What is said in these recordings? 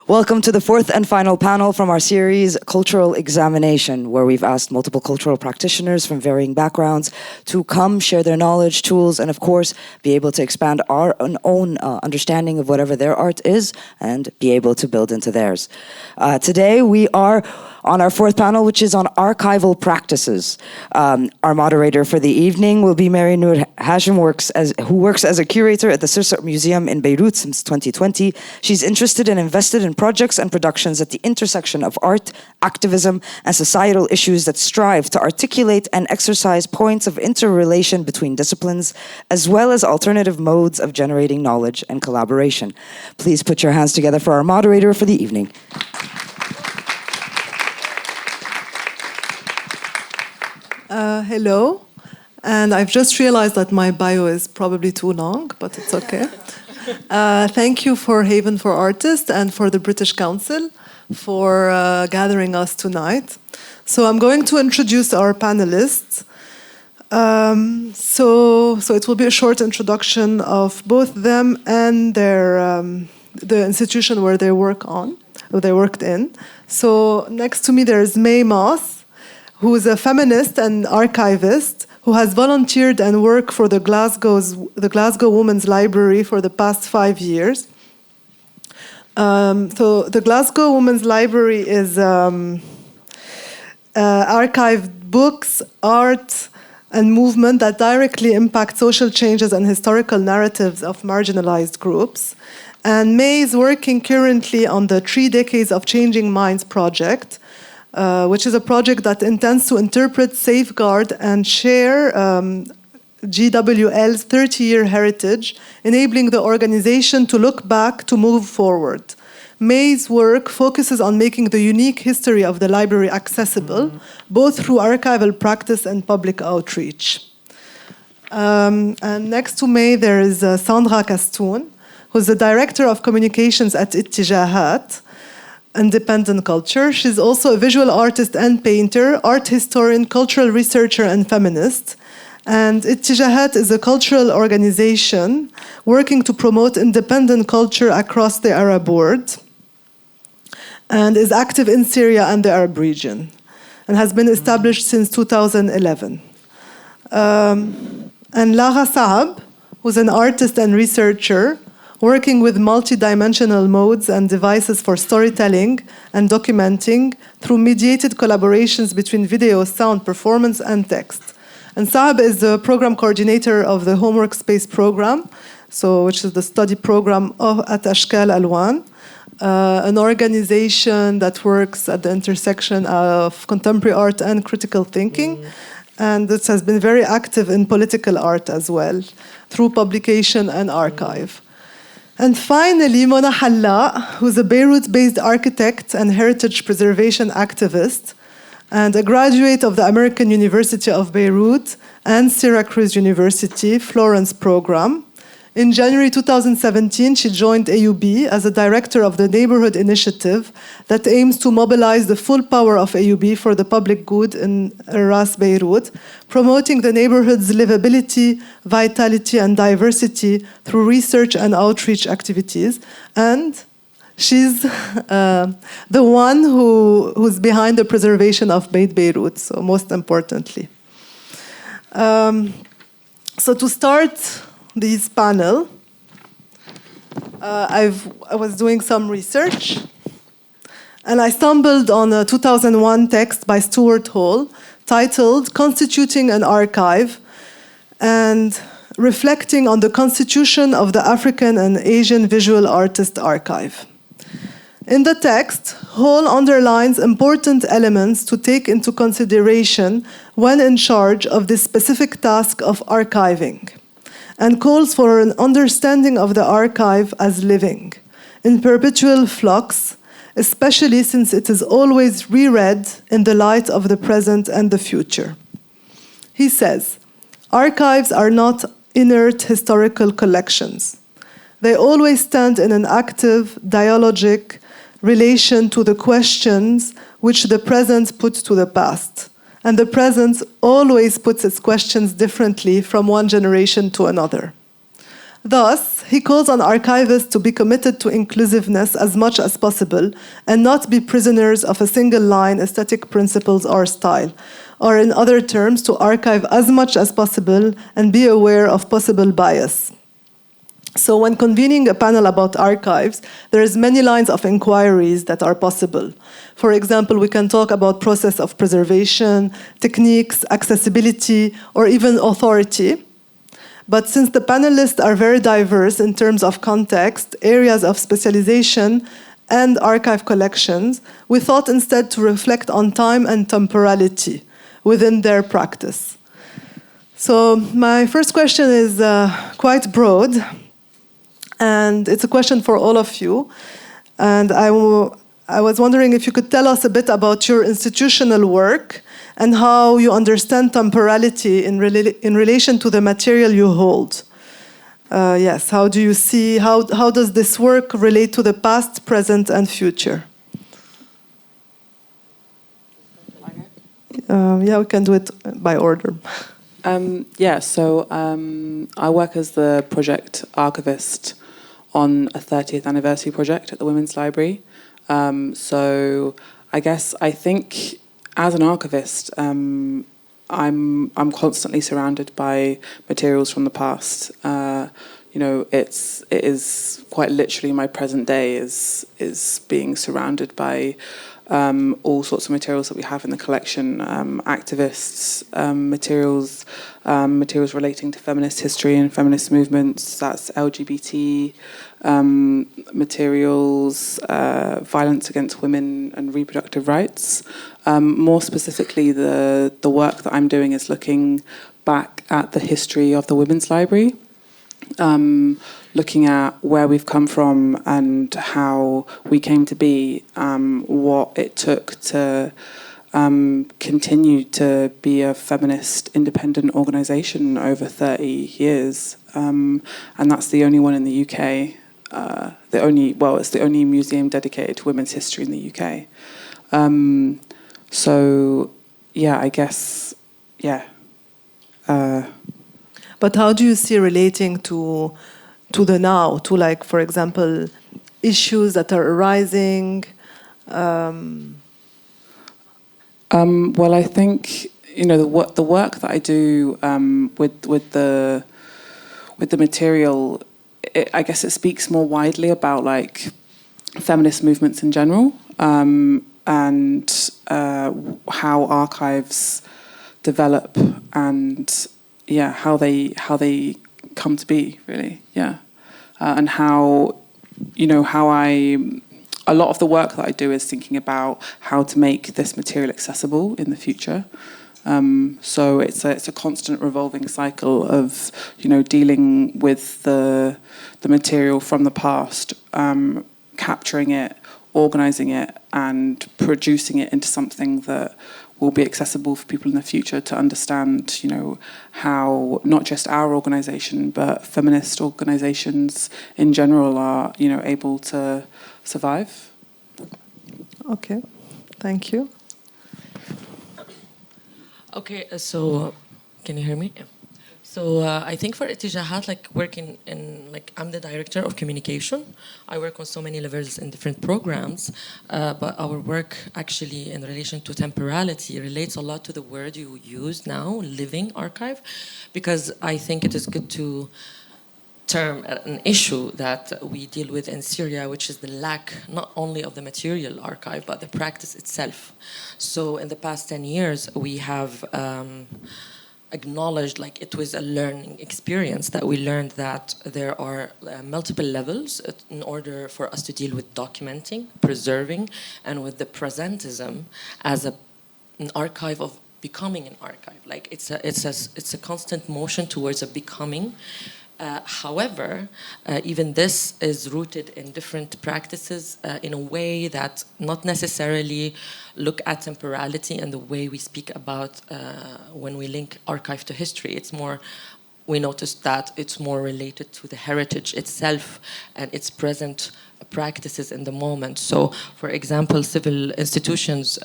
Welcome to the fourth and final panel from our series, Cultural Examination, where we've asked multiple cultural practitioners from varying backgrounds to come share their knowledge, tools, and of course, be able to expand our own understanding of whatever their art is and be able to build into theirs. Today, we are on our fourth panel, which is on archival practices. Our moderator for the evening will be Mary Noor Hashim, who works as a curator at the Sirsat Museum in Beirut since 2020. She's interested and invested in projects and productions at the intersection of art, activism, and societal issues that strive to articulate and exercise points of interrelation between disciplines, as well as alternative modes of generating knowledge and collaboration. Please put your hands together for our moderator for the evening. Hello, and I've just realized that my bio is probably too long, but it's okay. Thank you for Haven for Artists and for the British Council for gathering us tonight. So I'm going to introduce our panelists. So it will be a short introduction of both them and their the institution where they worked in. So next to me there is Mae Moss, who is a feminist and archivist who has volunteered and worked for the Glasgow Women's Library for the past 5 years. So the Glasgow Women's Library is archived books, art, and movement that directly impact social changes and historical narratives of marginalized groups. And Mae is working currently on the 3 Decades of Changing Minds project, which is a project that intends to interpret, safeguard, and share GWL's 30-year heritage, enabling the organization to look back to move forward. Mae's work focuses on making the unique history of the library accessible, both through archival practice and public outreach. And next to Mae, there is Sandra Kastoun, who's the Director of Communications at Ettijahat, Independent Culture. She's also a visual artist and painter, art historian, cultural researcher, and feminist. And Ettijahat is a cultural organization working to promote independent culture across the Arab world and is active in Syria and the Arab region and has been established since 2011. And Lara Saab, who's an artist and researcher working with multidimensional modes and devices for storytelling and documenting through mediated collaborations between video, sound, performance, and text. And Saab is the program coordinator of the Home Workspace Program, which is the study program at Ashkal Alwan, an organization that works at the intersection of contemporary art and critical thinking. And it has been very active in political art as well, through publication and archive. And finally, Mona Halla, who's a Beirut-based architect and heritage preservation activist, and a graduate of the American University of Beirut and Syracuse University Florence program. In January 2017, she joined AUB as a director of the Neighborhood Initiative that aims to mobilize the full power of AUB for the public good in Ras Beirut, promoting the neighborhood's livability, vitality, and diversity through research and outreach activities. And she's the one who's behind the preservation of Beit Beirut, so most importantly. So to start this panel, I was doing some research, and I stumbled on a 2001 text by Stuart Hall titled "Constituting an Archive" and reflecting on the constitution of the African and Asian Visual Artist Archive. In the text, Hall underlines important elements to take into consideration when in charge of this specific task of archiving, and calls for an understanding of the archive as living, in perpetual flux, especially since it is always reread in the light of the present and the future. He says, archives are not inert historical collections. They always stand in an active, dialogic relation to the questions which the present puts to the past. And the present always puts its questions differently from one generation to another. Thus, he calls on archivists to be committed to inclusiveness as much as possible and not be prisoners of a single line, aesthetic principles, or style. Or in other terms, to archive as much as possible and be aware of possible bias. So when convening a panel about archives, there's many lines of inquiries that are possible. For example, we can talk about process of preservation, techniques, accessibility, or even authority. But since the panelists are very diverse in terms of context, areas of specialization, and archive collections, we thought instead to reflect on time and temporality within their practice. So my first question is quite broad, and it's a question for all of you. And I was wondering if you could tell us a bit about your institutional work and how you understand temporality in relation to the material you hold. Yes, how do you see, how does this work relate to the past, present, and future? Yeah, we can do it by order. So I work as the project archivist on a 30th anniversary project at the Women's Library. So I think as an archivist, I'm constantly surrounded by materials from the past. It is quite literally my present day is being surrounded by all sorts of materials that we have in the collection, activists, materials relating to feminist history and feminist movements. That's LGBT materials, violence against women and reproductive rights. More specifically, the work that I'm doing is looking back at the history of the Women's Library, looking at where we've come from and how we came to be, what it took to continue to be a feminist independent organisation over 30 years. And that's the only one in the UK. It's the only museum dedicated to women's history in the UK. But how do you see relating to the now, to, like, for example, issues that are arising? I think the work that I do with the material, I guess it speaks more widely about like feminist movements in general, and how archives develop and how they come to be, really, and how a lot of the work that I do is thinking about how to make this material accessible in the future. So it's a constant revolving cycle of dealing with the material from the past, capturing it, organising it, and producing it into something that will be accessible for people in the future to understand, how not just our organisation but feminist organisations in general are, able to survive. Okay, thank you. Okay, so can you hear me? So I think for Ettijahat, working in, I'm the director of communication. I work on so many levels in different programs, but our work actually in relation to temporality relates a lot to the word you use now, living archive, because I think it is good to term an issue that we deal with in Syria, which is the lack not only of the material archive, but the practice itself. So in the past 10 years, we have acknowledged it was a learning experience, that we learned that there are multiple levels in order for us to deal with documenting, preserving, and with the presentism as an archive of becoming an archive. It's a constant motion towards a becoming. However, even this is rooted in different practices in a way that not necessarily look at temporality and the way we speak about when we link archive to history. It's more, we noticed that it's more related to the heritage itself and its present practices in the moment. So, for example, civil institutions,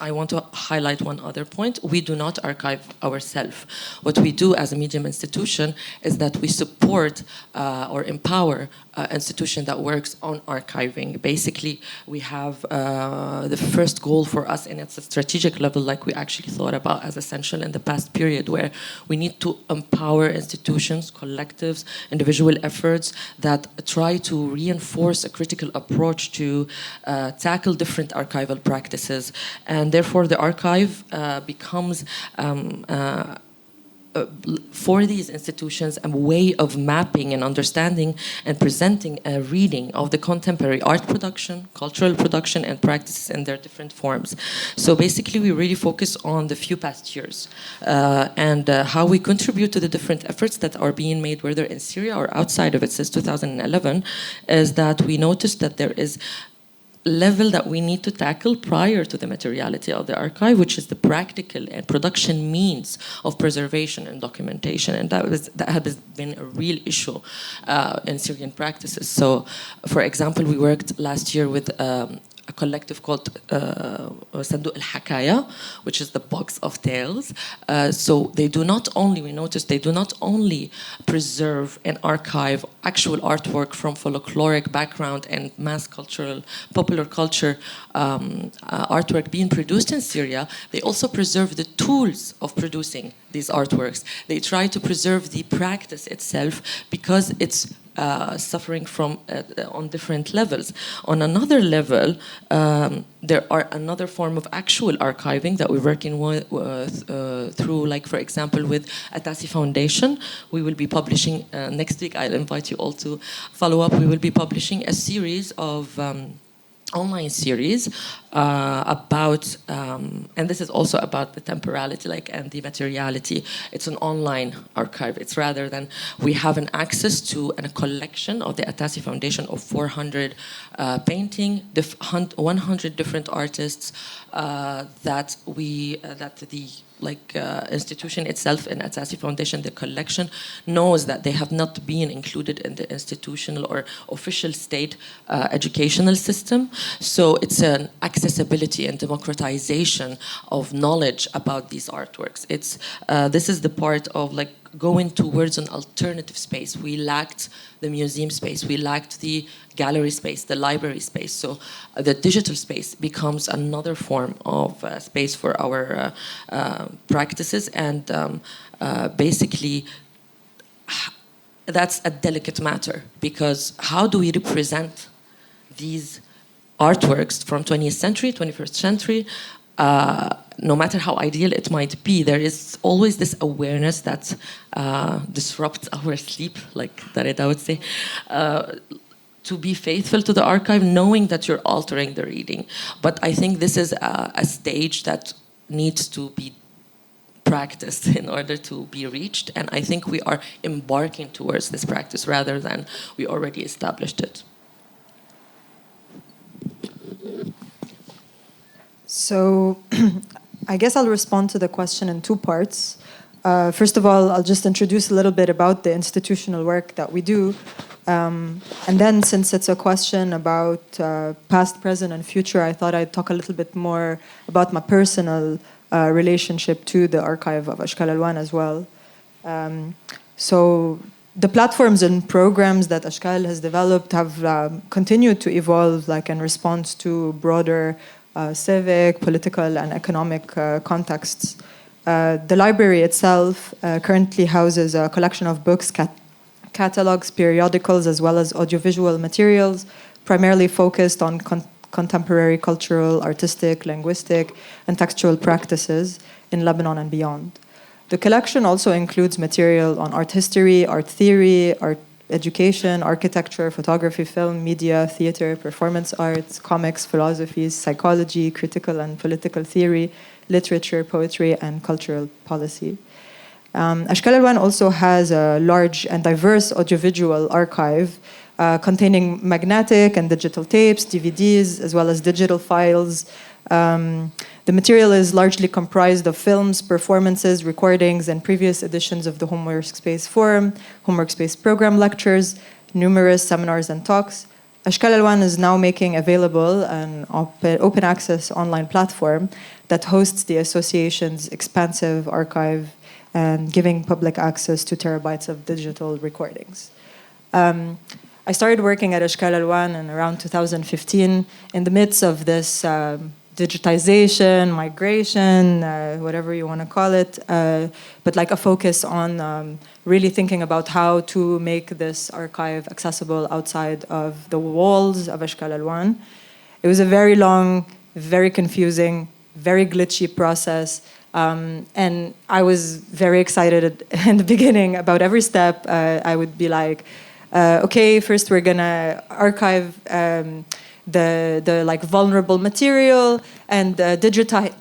I want to highlight one other point. We do not archive ourselves. What we do as a medium institution is that we support or empower institution that works on archiving. Basically, we have the first goal for us, and it's a strategic level, like we actually thought about as essential in the past period, where we need to empower institutions, collectives, individual efforts that try to reinforce a critical approach to tackle different archival practices. And therefore, the archive becomes for these institutions a way of mapping and understanding and presenting a reading of the contemporary art production, cultural production, and practices in their different forms. So basically, we really focus on the few past years and how we contribute to the different efforts that are being made, whether in Syria or outside of it since 2011, is that we noticed that there is level that we need to tackle prior to the materiality of the archive, which is the practical and production means of preservation and documentation, and that has been a real issue in Syrian practices. So, for example, we worked last year with a collective called Sandra Kastoun, which is the box of tales. So they do not only, we noticed, they do not only preserve and archive actual artwork from folkloric background and mass cultural, popular culture artwork being produced in Syria, they also preserve the tools of producing these artworks. They try to preserve the practice itself because it's suffering from on different levels. On another level, there are another form of actual archiving that we're working with, through, like, for example, with Atasi Foundation. We will be publishing, next week, I'll invite you all to follow up, we will be publishing a series of online series about, and this is also about the temporality, like, and the materiality. It's an online archive. It's rather than we have an access to a collection of the Atasi Foundation of 400 painting, 100 different artists that the institution itself in Atasi Foundation, the collection, knows that they have not been included in the institutional or official state educational system. So it's an accessibility and democratization of knowledge about these artworks. It's this is the part of, like, going towards an alternative space. We lacked the museum space, we lacked the gallery space, the library space. So the digital space becomes another form of space for our practices, and basically that's a delicate matter, because how do we represent these artworks from 20th century, 21st century? No matter how ideal it might be, there is always this awareness that disrupts our sleep, like Darida would say, to be faithful to the archive, knowing that you're altering the reading. But I think this is a stage that needs to be practiced in order to be reached, and I think we are embarking towards this practice rather than we already established it. So I guess I'll respond to the question in two parts. First of all, I'll just introduce a little bit about the institutional work that we do. And then, since it's a question about past, present, and future, I thought I'd talk a little bit more about my personal relationship to the archive of Ashkal Alwan as well. So the platforms and programs that Ashkal has developed have continued to evolve, like, in response to broader civic, political, and economic contexts. The library itself currently houses a collection of books, catalogs, periodicals, as well as audiovisual materials, primarily focused on contemporary cultural, artistic, linguistic, and textual practices in Lebanon and beyond. The collection also includes material on art history, art theory, art education, architecture, photography, film, media, theater, performance arts, comics, philosophies, psychology, critical and political theory, literature, poetry, and cultural policy. Ashkal Alwan also has a large and diverse audiovisual archive containing magnetic and digital tapes, DVDs, as well as digital files. The material is largely comprised of films, performances, recordings, and previous editions of the Home Workspace Forum, Home Workspace Program lectures, numerous seminars and talks. Ashkal Alwan is now making available an open access online platform that hosts the association's expansive archive and giving public access to terabytes of digital recordings. I started working at Ashkal Alwan in around 2015 in the midst of this digitization, migration, whatever you want to call it, but like a focus on really thinking about how to make this archive accessible outside of the walls of Ashkal Alwan. It was a very long, very confusing, very glitchy process, and I was very excited in the beginning about every step. I would be like, okay, first we're gonna archive the like vulnerable material and digitize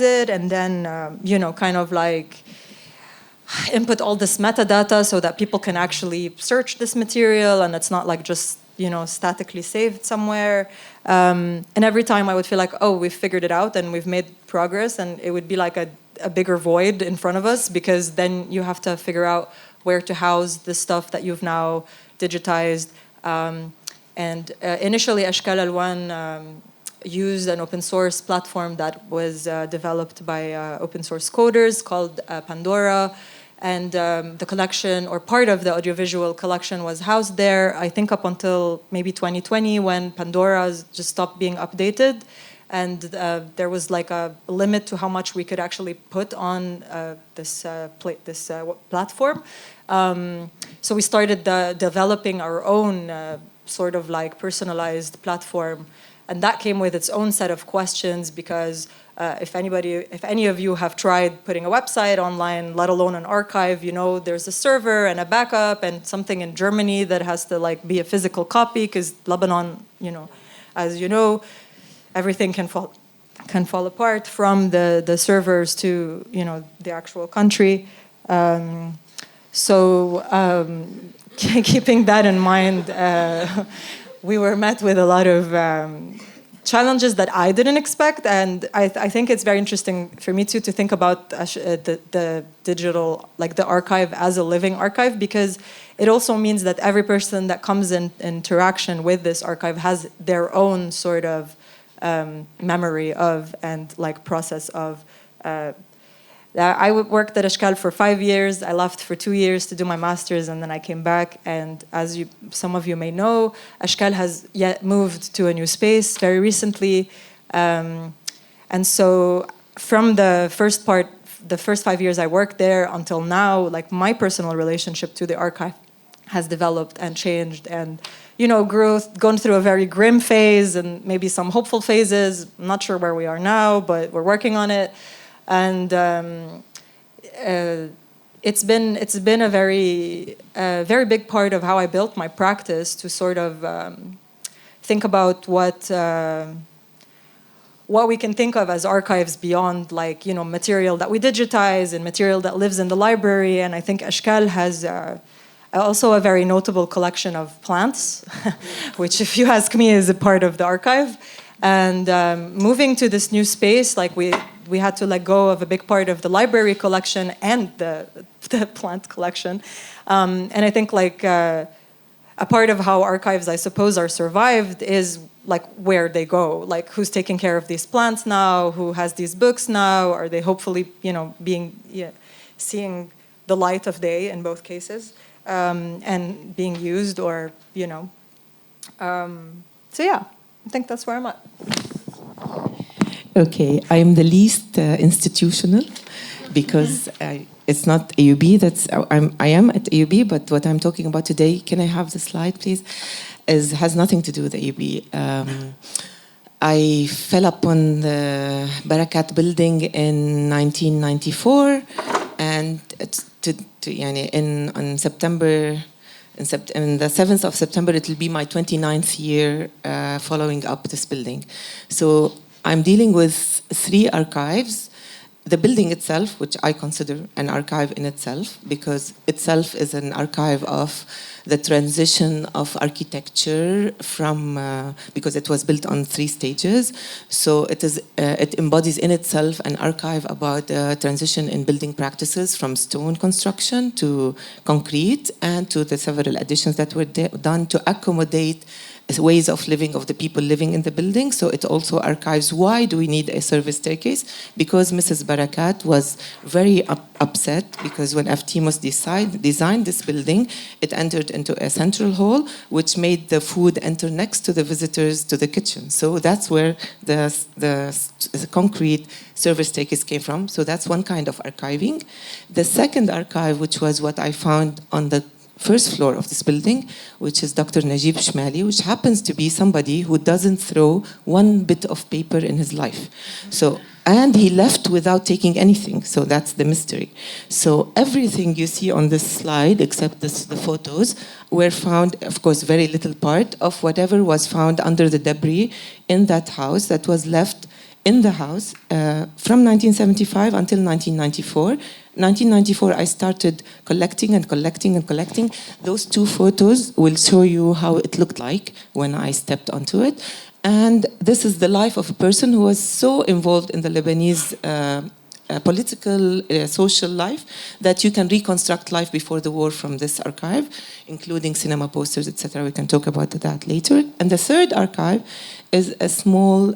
it, and then you know, kind of like input all this metadata so that people can actually search this material and it's not like just, you know, statically saved somewhere. And every time I would feel like, oh, we've figured it out and we've made progress, and it would be like a bigger void in front of us, because then you have to figure out where to house the stuff that you've now digitized. Initially, Ashkal Alwan used an open source platform that was developed by open source coders called Pandora. And the collection, or part of the audiovisual collection, was housed there, I think up until maybe 2020, when Pandora just stopped being updated. And there was like a limit to how much we could actually put on this platform. So we started developing our own sort of like personalized platform. And that came with its own set of questions, because if any of you have tried putting a website online, let alone an archive, you know, there's a server and a backup and something in Germany that has to like be a physical copy, because Lebanon, you know, as you know, everything can fall apart, from the servers to, you know, the actual country. Keeping that in mind, we were met with a lot of challenges that I didn't expect, and I think it's very interesting for me too to think about the digital, like the archive as a living archive, because it also means that every person that comes in interaction with this archive has their own sort of memory of and like process of. I worked at Ashkal for 5 years. I left for 2 years to do my master's, and then I came back. And as some of you may know, Ashkal has yet moved to a new space very recently. And so from the first 5 years I worked there until now, like my personal relationship to the archive has developed and changed, and, you know, gone through a very grim phase and maybe some hopeful phases. I'm not sure where we are now, but we're working on it. And it's been a very big part of how I built my practice, to sort of think about what we can think of as archives beyond, like, you know, material that we digitize and material that lives in the library. And I think Ashkal has also a very notable collection of plants, which, if you ask me, is a part of the archive. And moving to this new space, like we had to let go of a big part of the library collection and the plant collection. And I think like a part of how archives, I suppose, are survived is like where they go. Like, who's taking care of these plants now? Who has these books now? Are they hopefully, you know, seeing the light of day in both cases, and being used, or, you know. So yeah, I think that's where I'm at. Okay, I'm the least institutional, because it's not AUB. I am at AUB, but what I'm talking about today, can I have the slide, please? Has nothing to do with AUB. I fell upon the Barakat building in 1994, and on September. In the 7th of September, it will be my 29th year following up this building. So I'm dealing with 3 archives. The building itself, which I consider an archive in itself, because itself is an archive of the transition of architecture from, because it was built on 3 stages. So it embodies in itself an archive about the transition in building practices from stone construction to concrete, and to the several additions that were done to accommodate ways of living of the people living in the building. So it also archives why do we need a service staircase, because Mrs. Barakat was very upset because when Aftimos designed this building, it entered into a central hall which made the food enter next to the visitors to the kitchen. So that's where the concrete service staircase came from. So that's one kind of archiving. The second archive, which was what I found on the first floor of this building, which is Dr. Najib Shmali, which happens to be somebody who doesn't throw one bit of paper in his life. So, and he left without taking anything. So that's the mystery. So everything you see on this slide, except the photos, were found, of course, very little part of whatever was found under the debris in that house that was left in the house from 1975 until 1994. 1994, I started collecting. Those two photos will show you how it looked like when I stepped onto it. And this is the life of a person who was so involved in the Lebanese political, social life that you can reconstruct life before the war from this archive, including cinema posters, etc. We can talk about that later. And the third archive is a small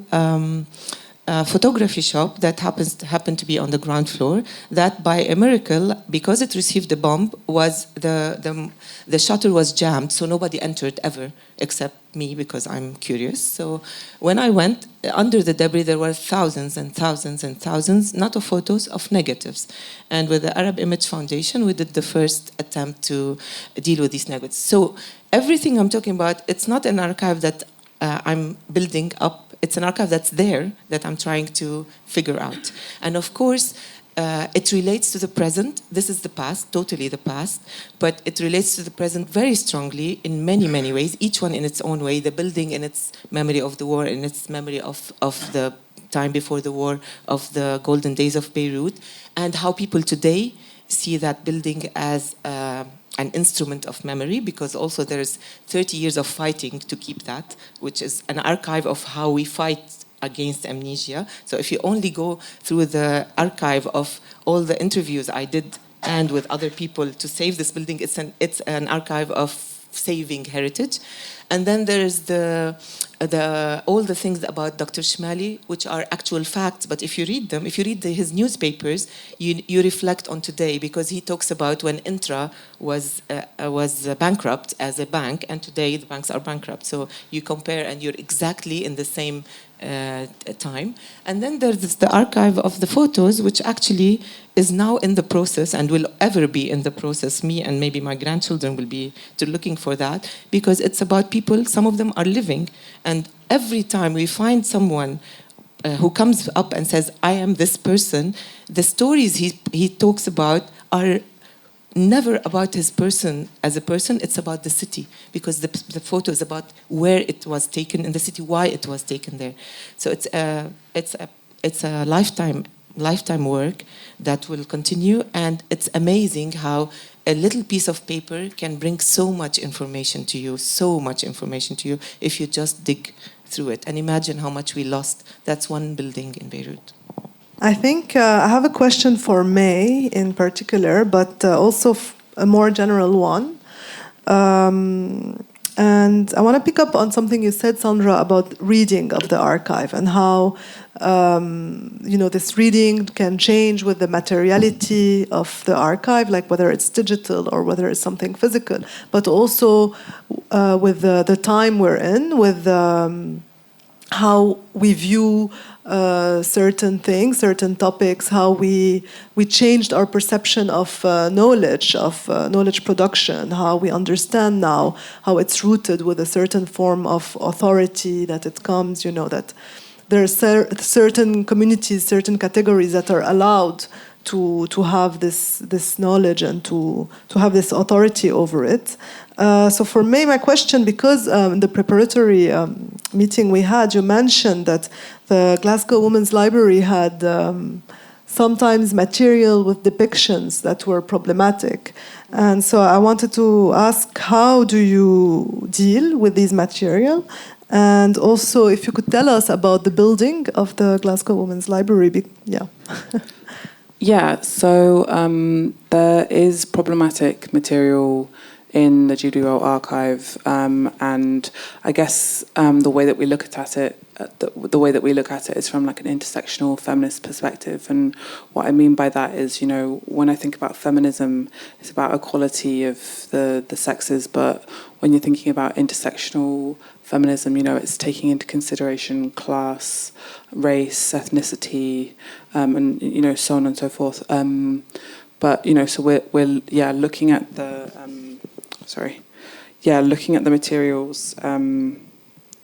photography shop that happened to be on the ground floor, that by a miracle, because it received a bomb, was the shutter was jammed, so nobody entered ever except me, because I'm curious. So when I went, under the debris there were thousands and thousands and thousands, not of photos, of negatives. And with the Arab Image Foundation, we did the first attempt to deal with these negatives. So everything I'm talking about, it's not an archive that I'm building up. It's an archive that's there that I'm trying to figure out. And of course, it relates to the present. This is the past, totally the past, but it relates to the present very strongly in many, many ways, each one in its own way. The building in its memory of the war, in its memory of the time before the war, of the golden days of Beirut, and how people today see that building as an instrument of memory, because also there's 30 years of fighting to keep that, which is an archive of how we fight against amnesia. So if you only go through the archive of all the interviews I did and with other people to save this building, it's an archive of saving heritage. And then there is all the things about Dr. Shmali, which are actual facts, but if you read them, if you read his newspapers, you reflect on today, because he talks about when Intra was bankrupt as a bank, and today the banks are bankrupt. So you compare and you're exactly in the same time. And then there's the archive of the photos, which actually is now in the process and will ever be in the process. Me and maybe my grandchildren will be looking for that, because it's about people, some of them are living, and every time we find someone who comes up and says, I am this person, the stories he talks about are never about his person as a person, it's about the city, because the photo is about where it was taken in the city, why it was taken there. So it's a lifetime work that will continue, and it's amazing how a little piece of paper can bring so much information to you if you just dig through it. And imagine how much we lost. That's one building in Beirut. I think I have a question for Mae in particular, but also a more general one. And I want to pick up on something you said, Sandra, about reading of the archive and how this reading can change with the materiality of the archive, like whether it's digital or whether it's something physical, but also with the time we're in, with how we view certain things, certain topics, how we changed our perception of knowledge production, how we understand now how it's rooted with a certain form of authority, that it comes, that there are certain communities, certain categories that are allowed to have this knowledge and to have this authority over it. So for me, my question, because in the preparatory meeting we had, you mentioned that the Glasgow Women's Library had sometimes material with depictions that were problematic. And so I wanted to ask, how do you deal with these material? And also, if you could tell us about the building of the Glasgow Women's Library. Yeah. Yeah, so there is problematic material in the GWO archive, and I guess the way that we look at it, the way that we look at it is from like an intersectional feminist perspective. And what I mean by that is, you know, when I think about feminism, it's about equality of the sexes, but when you're thinking about intersectional feminism, you know, it's taking into consideration class, race, ethnicity, and, you know, so on and so forth. But, you know, so we're looking at the, looking at the materials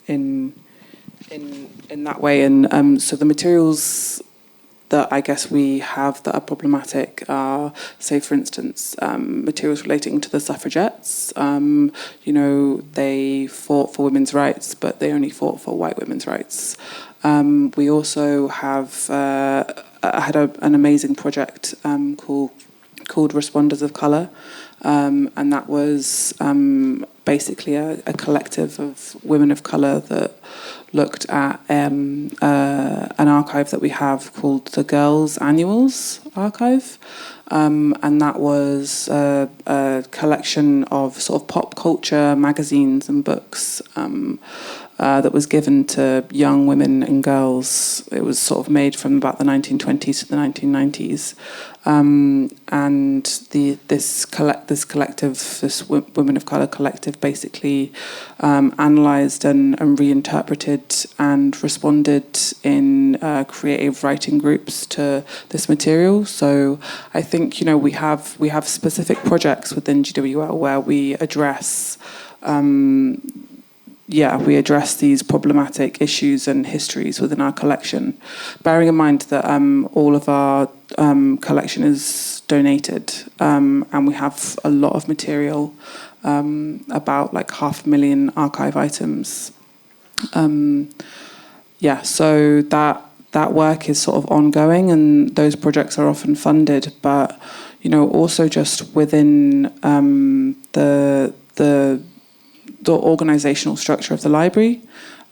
in that way. And so the materials that I guess we have that are problematic are, say, for instance, materials relating to the suffragettes. You know, they fought for women's rights, but they only fought for white women's rights. We also have had an amazing project called Responders of Colour, and that was basically a collective of women of colour that looked at an archive that we have called the Girls' Annuals Archive, and that was a collection of sort of pop culture magazines and books that was given to young women and girls. It was sort of made from about the 1920s to the 1990s. And this Women of Colour collective basically analysed and reinterpreted and responded in creative writing groups to this material. So I think, you know, we have specific projects within GWL where we address these problematic issues and histories within our collection, bearing in mind that all of our collection is donated, and we have a lot of material, about like 500,000 archive items. So that work is sort of ongoing, and those projects are often funded, but, you know, also just within the organisational structure of the library.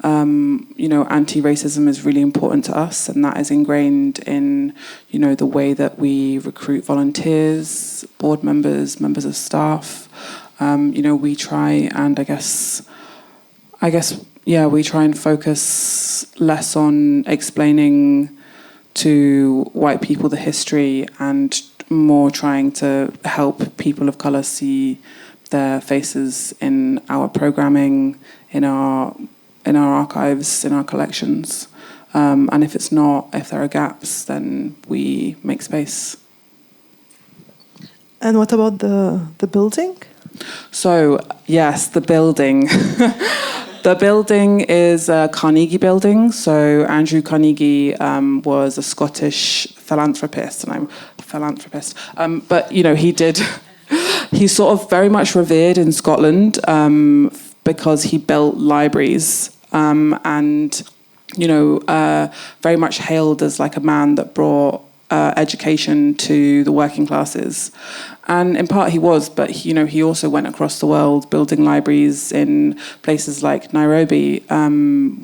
You know, anti-racism is really important to us, and that is ingrained in, you know, the way that we recruit volunteers, board members, members of staff. You know, we try and we try and focus less on explaining to white people the history and more trying to help people of colour see their faces in our programming, in our archives, in our collections. And if there are gaps, then we make space. And what about the building? So, yes, the building. The building is a Carnegie building. So Andrew Carnegie was a Scottish philanthropist, and I'm a philanthropist. But, you know, he's sort of very much revered in Scotland because he built libraries and, you know, very much hailed as like a man that brought education to the working classes. And in part he was, but he also went across the world building libraries in places like Nairobi,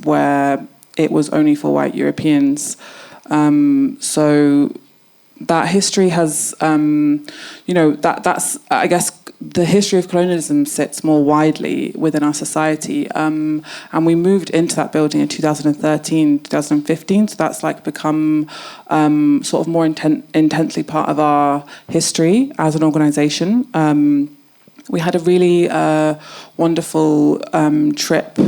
where it was only for white Europeans. So that history has, that's, I guess, the history of colonialism sits more widely within our society. And we moved into that building in 2013, 2015. So that's like become sort of more intensely part of our history as an organisation. We had a really wonderful trip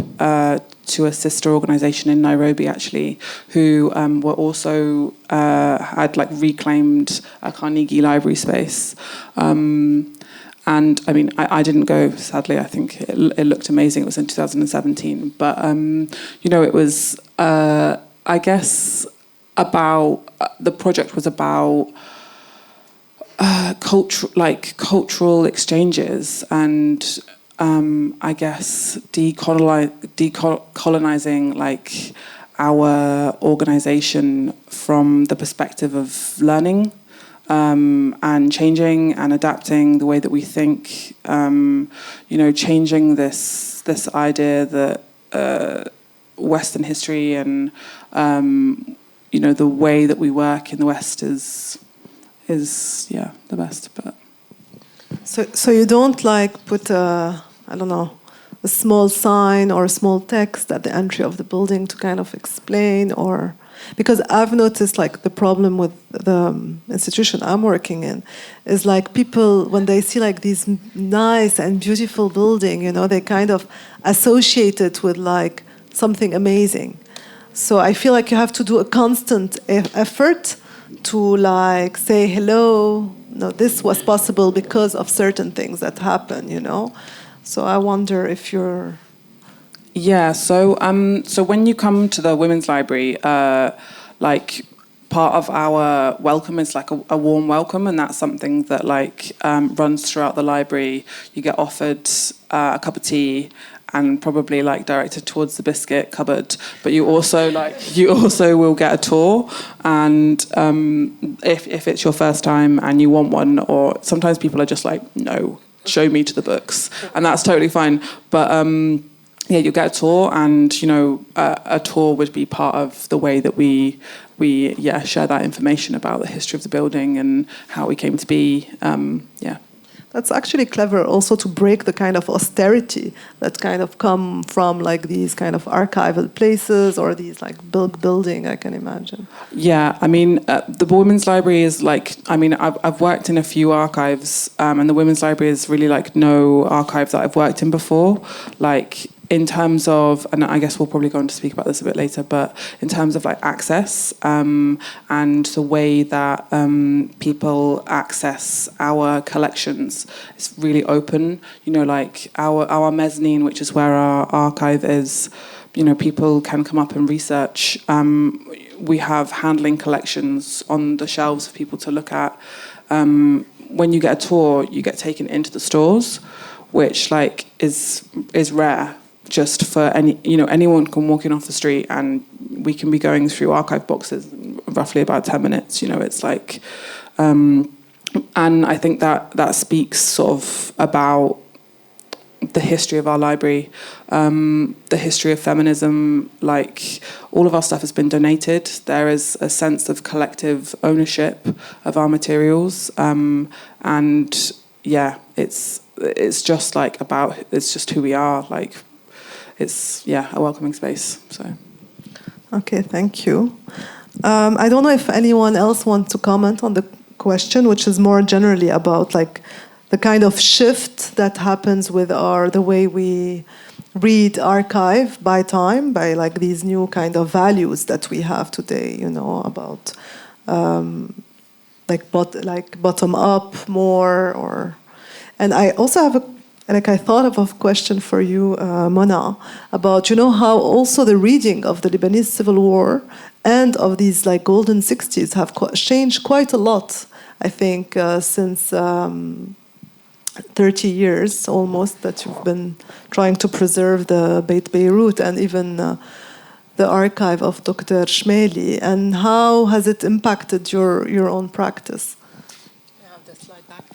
to a sister organisation in Nairobi, actually, who were also had like reclaimed a Carnegie library space. And I mean, I didn't go, sadly. I think it looked amazing. It was in 2017. But, it was, I guess, the project was about cultural exchanges and, I guess, decolonizing like our organisation from the perspective of learning. And changing and adapting the way that we think, changing this idea that Western history and the way that we work in the West is the best. But So you don't like put a, I don't know, a small sign or a small text at the entry of the building to kind of explain, or because I've noticed like the problem with the institution I'm working in is like people, when they see like these nice and beautiful building, you know, they kind of associate it with like something amazing. So I feel like you have to do a constant effort to like say hello, no, this was possible because of certain things that happen, you know. So I wonder if you're... Yeah, so when you come to the Women's Library, like part of our welcome is like a warm welcome, and that's something that like runs throughout the library. You get offered a cup of tea and probably like directed towards the biscuit cupboard, but you also will get a tour, and if it's your first time and you want one, or sometimes people are just like, no, show me to the books, and that's totally fine. But yeah, you get a tour, and you know, a tour would be part of the way that we share that information about the history of the building and how we came to be. That's actually clever also to break the kind of austerity that kind of come from like these kind of archival places or these like building, I can imagine. Yeah, I mean, the Women's Library is like, I mean, I've worked in a few archives, and the Women's Library is really like no archive that I've worked in before. Like, in terms of, and I guess we'll probably go on to speak about this a bit later, but in terms of like access and the way that people access our collections, it's really open. You know, like our mezzanine, which is where our archive is, you know, people can come up and research. We have handling collections on the shelves for people to look at. When you get a tour, you get taken into the stores, which like is rare. Just for anyone can walk in off the street and we can be going through archive boxes in roughly about 10 minutes. You know, it's like, and I think that speaks sort of about the history of our library, the history of feminism. Like, all of our stuff has been donated. There is a sense of collective ownership of our materials, and yeah, it's just like it's just who we are. Like, it's a welcoming space. So, okay, thank you. I don't know if anyone else wants to comment on the question, which is more generally about like the kind of shift that happens with the way we read archive by time, by like these new kind of values that we have today. You know, about bottom up more, or, and I also have I thought of a question for you, Mona, about, you know, how also the reading of the Lebanese Civil War and of these like golden 60s have changed quite a lot, I think, since 30 years almost that you've been trying to preserve the Beit Beirut and even the archive of Dr. Shmeli. And how has it impacted your own practice? I have the slide back.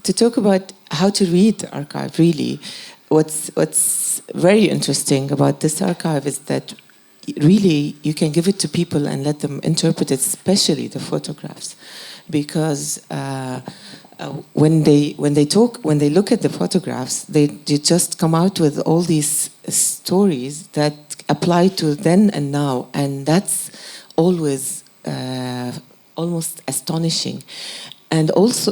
To talk about how to read the archive, really, what's very interesting about this archive is that really you can give it to people and let them interpret it, especially the photographs, because when they look at the photographs, they just come out with all these stories that apply to then and now, and that's always almost astonishing. And also,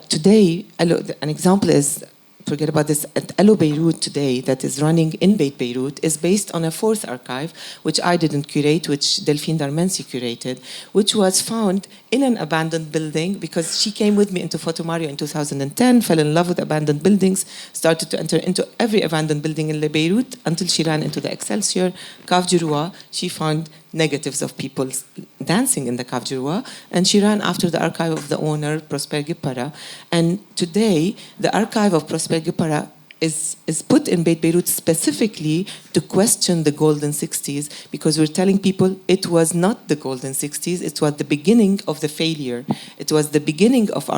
today, an example is, forget about this, Allo Beirut today, that is running in Beit Beirut, is based on a fourth archive, which I didn't curate, which Delphine Darmensi curated, which was found in an abandoned building, because she came with me into Photomario in 2010, fell in love with abandoned buildings, started to enter into every abandoned building in Beirut, until she ran into the Excelsior, Kaf Jirwa. She found negatives of people dancing in the Kaf Jirwa, and she ran after the archive of the owner, Prosper Gipara. And today, the archive of Prosper Gipara is put in Beit Beirut specifically to question the golden 60s, because we're telling people it was not the golden 60s, it was the beginning of the failure. It was the beginning of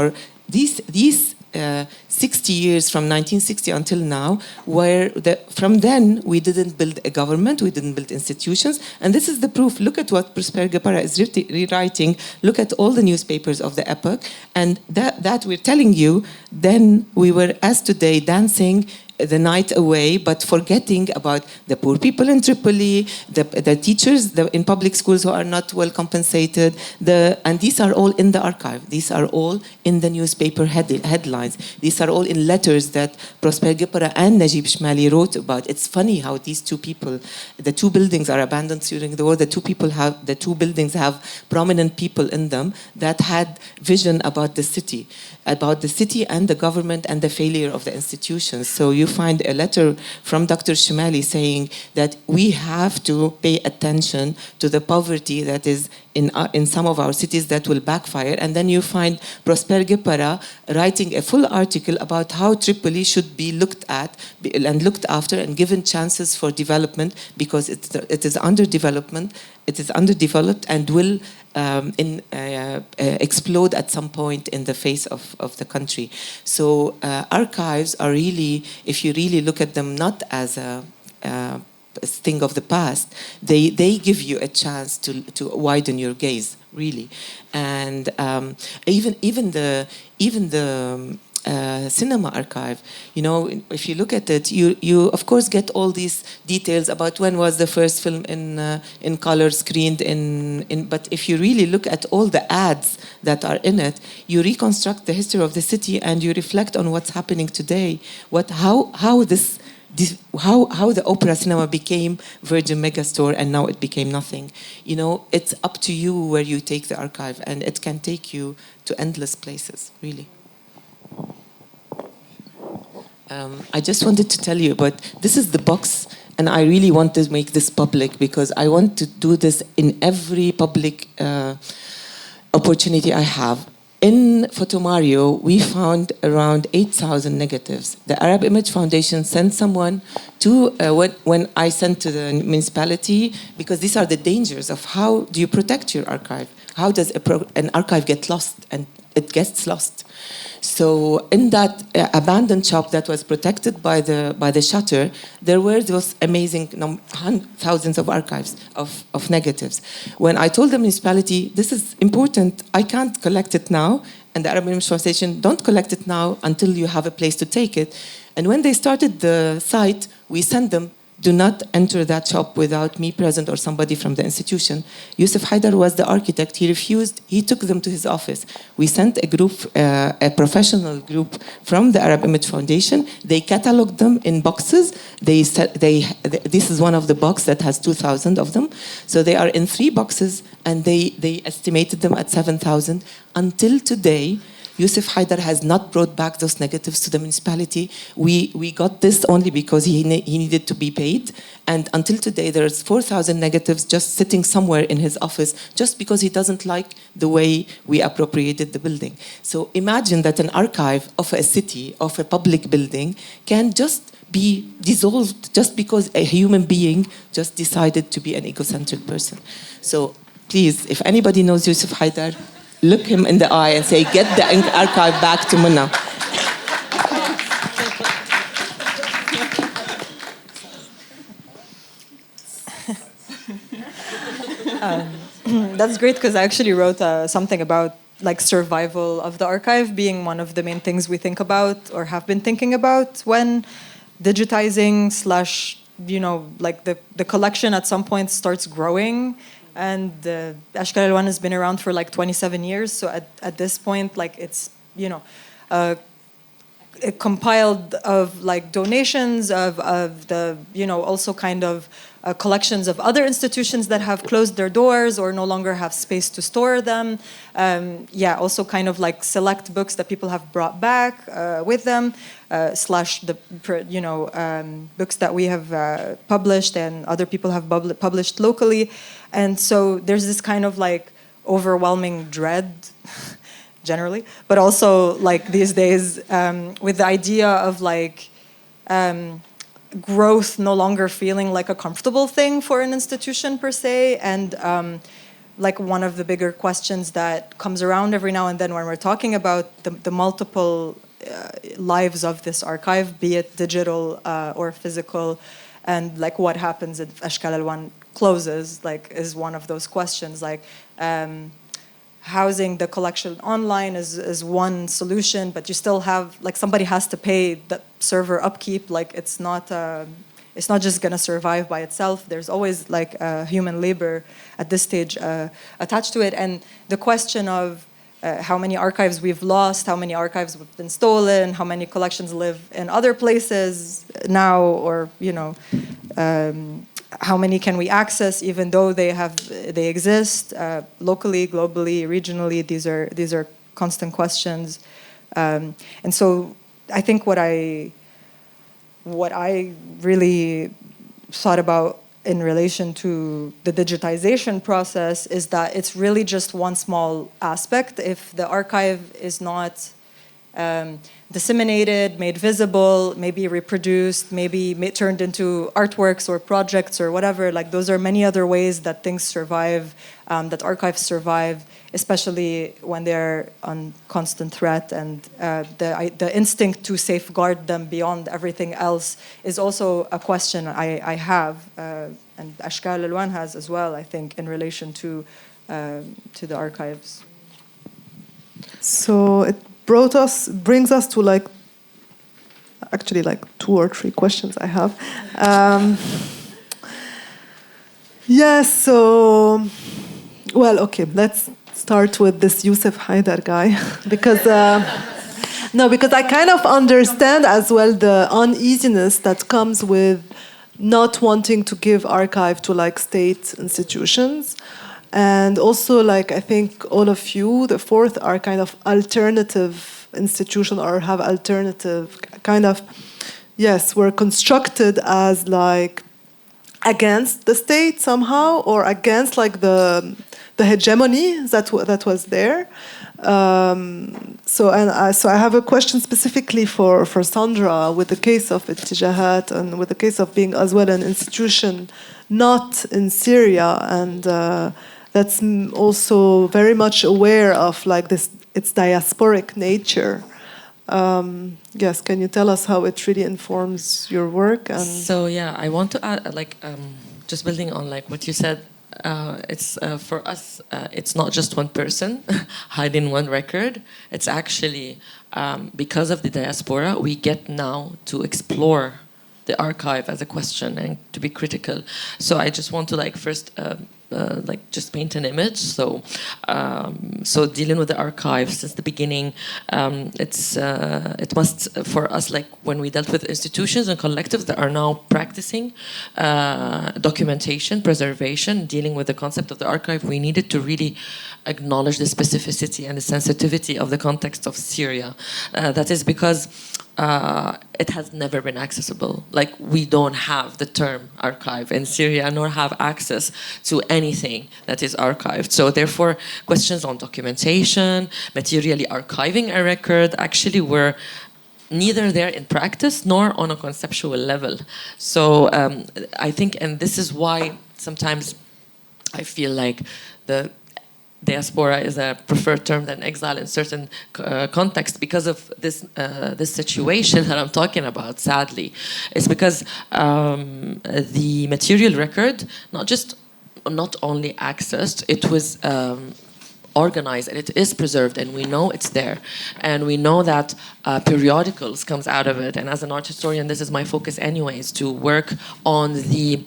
these 60 years from 1960 until now, where from then we didn't build a government, we didn't build institutions, and this is the proof. Look at what Prosper Gapara is rewriting. Look at all the newspapers of the epoch, and that we're telling you. Then we were, as today, dancing the night away, but forgetting about the poor people in Tripoli, the teachers in public schools who are not well compensated, and these are all in the archive. These are all in the newspaper headlines. These are all in letters that Prosper Gipara and Najib Shmali wrote about. It's funny how these two people, the two buildings are abandoned during the war. The two buildings have prominent people in them that had vision about the city and the government and the failure of the institutions. So you find a letter from Dr. Shmali saying that we have to pay attention to the poverty that is in some of our cities that will backfire. And then you find Prosper Gipara writing a full article about how Tripoli should be looked at and looked after and given chances for development, because it is underdeveloped and will explode at some point in the face of the country. So archives are really, if you really look at them not as a thing of the past, they give you a chance to widen your gaze, really. And even the cinema archive, you know, if you look at it, you of course get all these details about when was the first film in color screened but if you really look at all the ads that are in it, you reconstruct the history of the city and you reflect on what's happening today, how the opera cinema became Virgin Megastore and now it became nothing. You know, it's up to you where you take the archive, and it can take you to endless places, really. I just wanted to tell you, but this is the box, and I really want to make this public because I want to do this in every public opportunity I have. In Photomario, we found around 8,000 negatives. The Arab Image Foundation sent someone to, when I sent to the municipality, because these are the dangers of how do you protect your archive? How does an archive get lost? And it gets lost. So in that abandoned shop that was protected by the shutter, there were those amazing thousands of archives of negatives. When I told the municipality, this is important, I can't collect it now, and the Arab Image Foundation, don't collect it now until you have a place to take it. And when they started the site, we sent them, do not enter that shop without me present or somebody from the institution. Yusuf Haidar was the architect. He refused. He took them to his office. We sent a group, a professional group from the Arab Image Foundation. They cataloged them in boxes. They said this is one of the boxes that has 2,000 of them. So they are in 3 boxes, and they estimated them at 7,000. Until today, Yusuf Haidar has not brought back those negatives to the municipality. We got this only because he needed to be paid. And until today, there's 4,000 negatives just sitting somewhere in his office just because he doesn't like the way we appropriated the building. So imagine that an archive of a city, of a public building, can just be dissolved just because a human being just decided to be an egocentric person. So please, if anybody knows Yusuf Haidar, look him in the eye and say, get the archive back to Munna. That's great, because I actually wrote something about like survival of the archive being one of the main things we think about or have been thinking about when digitizing / like the collection at some point starts growing. And Ashkal Alwan has been around for like 27 years. So at this point, like it's, compiled of like donations of the, also kind of collections of other institutions that have closed their doors or no longer have space to store them. Also kind of like select books that people have brought back with them, / the, books that we have published and other people have published locally. And so there's this kind of like overwhelming dread generally, but also like these days with the idea of like growth no longer feeling like a comfortable thing for an institution per se. And like one of the bigger questions that comes around every now and then when we're talking about the multiple lives of this archive, be it digital or physical, and like what happens if Ashkal Alwan closes, like is one of those questions. Like housing the collection online is one solution, but you still have, like, somebody has to pay the server upkeep. Like it's not just going to survive by itself. There's always like human labor at this stage attached to it. And the question of how many archives we've lost, how many archives have been stolen, how many collections live in other places now, or how many can we access even though they exist locally, globally, regionally. These are constant questions, and so I think what I really thought about in relation to the digitization process is that it's really just one small aspect. If the archive is not disseminated, made visible, maybe reproduced, maybe turned into artworks or projects or whatever, like those are many other ways that things survive, that archives survive, especially when they're on constant threat. And the instinct to safeguard them beyond everything else is also a question I have, and Ashkal Alwan has as well, I think, in relation to the archives. So it brings us to actually 2 or 3 questions I have. Yes, so, well, okay, let's start with this Youssef Haidar guy, because I kind of understand as well the uneasiness that comes with not wanting to give archive to state institutions. And also, I think all of you, the fourth, are kind of alternative institution or have alternative kind of, yes, were constructed as against the state somehow, or against the hegemony that was there. So I have a question specifically for Sandra with the case of Ettijahat and with the case of being as well an institution not in Syria, and that's also very much aware of its diasporic nature. Yes, can you tell us how it really informs your work? And so yeah, I want to add, just building on what you said. It's for us. It's not just one person hiding one record. It's actually because of the diaspora, we get now to explore the archive as a question and to be critical. So I just want to first. Just paint an image. So dealing with the archive since the beginning, it must for us when we dealt with institutions and collectives that are now practicing documentation, preservation, dealing with the concept of the archive. We needed to really acknowledge the specificity and the sensitivity of the context of Syria. That is because it has never been accessible. We don't have the term archive in Syria, nor have access to anything that is archived. So therefore, questions on documentation, materially archiving a record, actually were neither there in practice nor on a conceptual level. So I think, and this is why sometimes I feel like the diaspora is a preferred term than exile in certain contexts, because of this situation that I'm talking about, sadly. It's because the material record, not only accessed, it was organized and it is preserved, and we know it's there, and we know that periodicals comes out of it. And as an art historian, this is my focus anyways, to work on the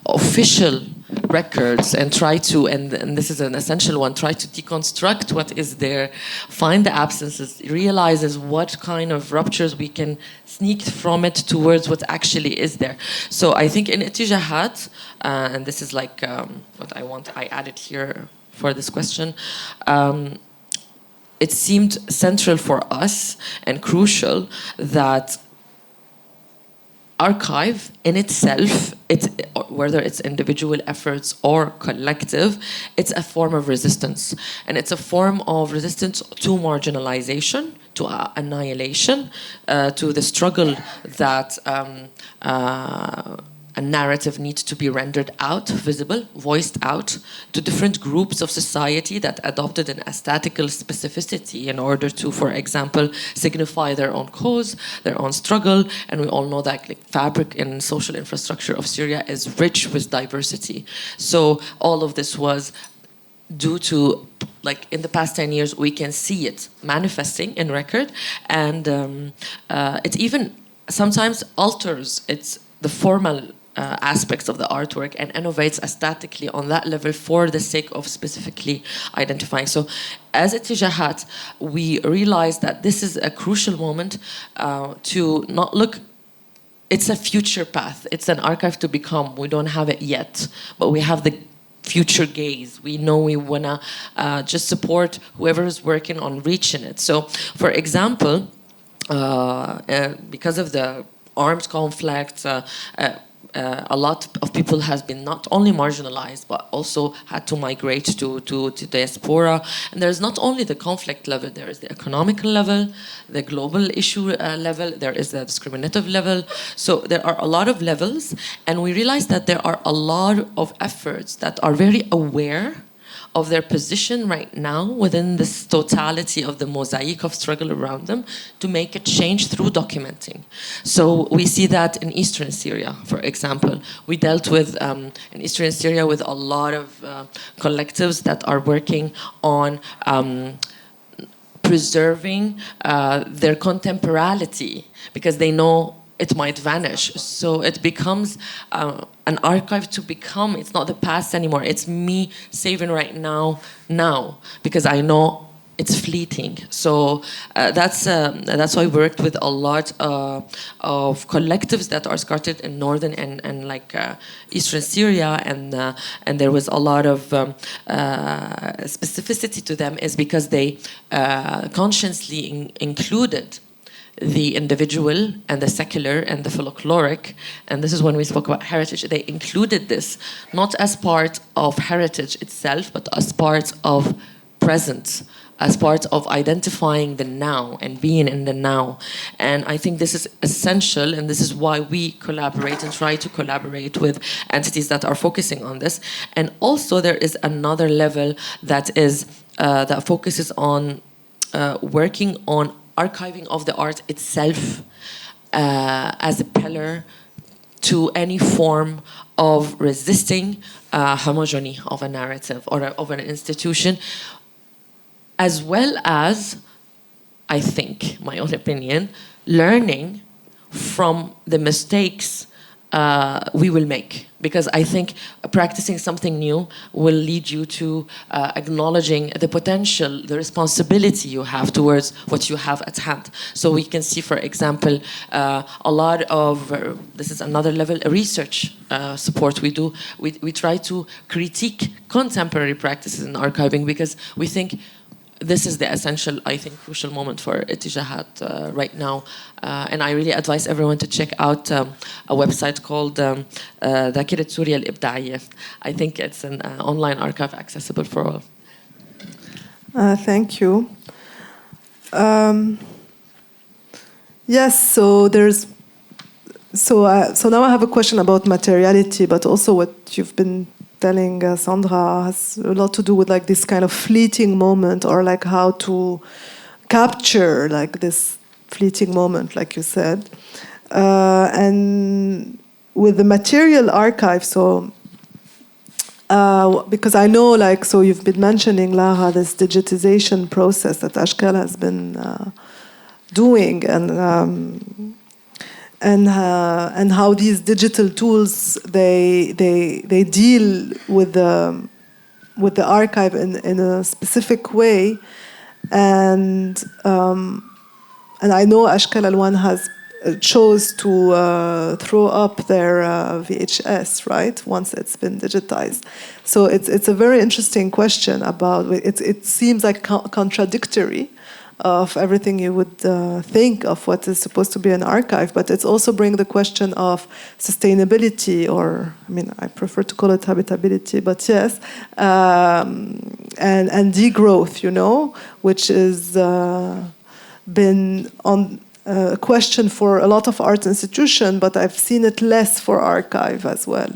official records and try to, and this is an essential one, try to deconstruct what is there, find the absences, realizes what kind of ruptures we can sneak from it towards what actually is there. So I think in Ettijahat, and this is what I added here for this question, it seemed central for us and crucial that archive in itself, whether it's individual efforts or collective, it's a form of resistance. And it's a form of resistance to marginalization, to annihilation, to the struggle that a narrative needs to be rendered out, visible, voiced out to different groups of society that adopted an aesthetical specificity in order to, for example, signify their own cause, their own struggle. And we all know that like, fabric and social infrastructure of Syria is rich with diversity. So all of this was due to, like in the past 10 years, we can see it manifesting in record, and it even sometimes alters the formal aspects of the artwork and innovates aesthetically on that level for the sake of specifically identifying. So as Ettijahat, we realized that this is a crucial moment to not look. It's a future path. It's an archive to become. We don't have it yet, but we have the future gaze. We know we want to just support whoever is working on reaching it. So, for example, because of the armed conflict, a lot of people has been not only marginalized but also had to migrate to diaspora. And there's not only the conflict level, there is the economical level, the global issue level, there is the discriminative level. So there are a lot of levels, and we realize that there are a lot of efforts that are very aware of their position right now within this totality of the mosaic of struggle around them to make a change through documenting. So we see that in Eastern Syria, for example. We dealt with, in Eastern Syria, with a lot of collectives that are working on preserving their contemporaneity because they know it might vanish. So it becomes an archive to become, it's not the past anymore. It's me saving right now, because I know it's fleeting. So that's why we worked with a lot of collectives that are started in northern and like Eastern Syria, and there was a lot of specificity to them is because they consciously included the individual and the secular and the folkloric, and this is when we spoke about heritage. They included this not as part of heritage itself, but as part of present, as part of identifying the now and being in the now. And I think this is essential, and this is why we collaborate and try to collaborate with entities that are focusing on this. And also there is another level that is that focuses on working on archiving of the art itself as a pillar to any form of resisting homogeny of a narrative or of an institution, as well as, I think, my own opinion, learning from the mistakes we will make. Because I think practicing something new will lead you to acknowledging the potential, the responsibility you have towards what you have at hand. So we can see, for example, a lot of, this is another level, research support we do. We try to critique contemporary practices in archiving because we think this is the essential, I think, crucial moment for Ettijahat right now. And I really advise everyone to check out a website called ذاكرة سوريا الإبداعية. I think it's an online archive accessible for all. Thank you. Yes, so there's so now I have a question about materiality, but also what you've been telling Sandra has a lot to do with like this kind of fleeting moment, or like how to capture like this fleeting moment, like you said, and with the material archive. So because I know, like, so you've been mentioning, Lara, this digitization process that Ashkal has been doing, and how these digital tools they deal with the archive in a specific way, and I know Ashkal Alwan has chose to throw up their VHS, right, once it's been digitized. So it's a very interesting question about it. It seems like contradictory of everything you would think of what is supposed to be an archive, but it's also bring the question of sustainability, or I mean, I prefer to call it habitability, but yes, and degrowth, you know, which is been on a question for a lot of art institutions, but I've seen it less for archive as well.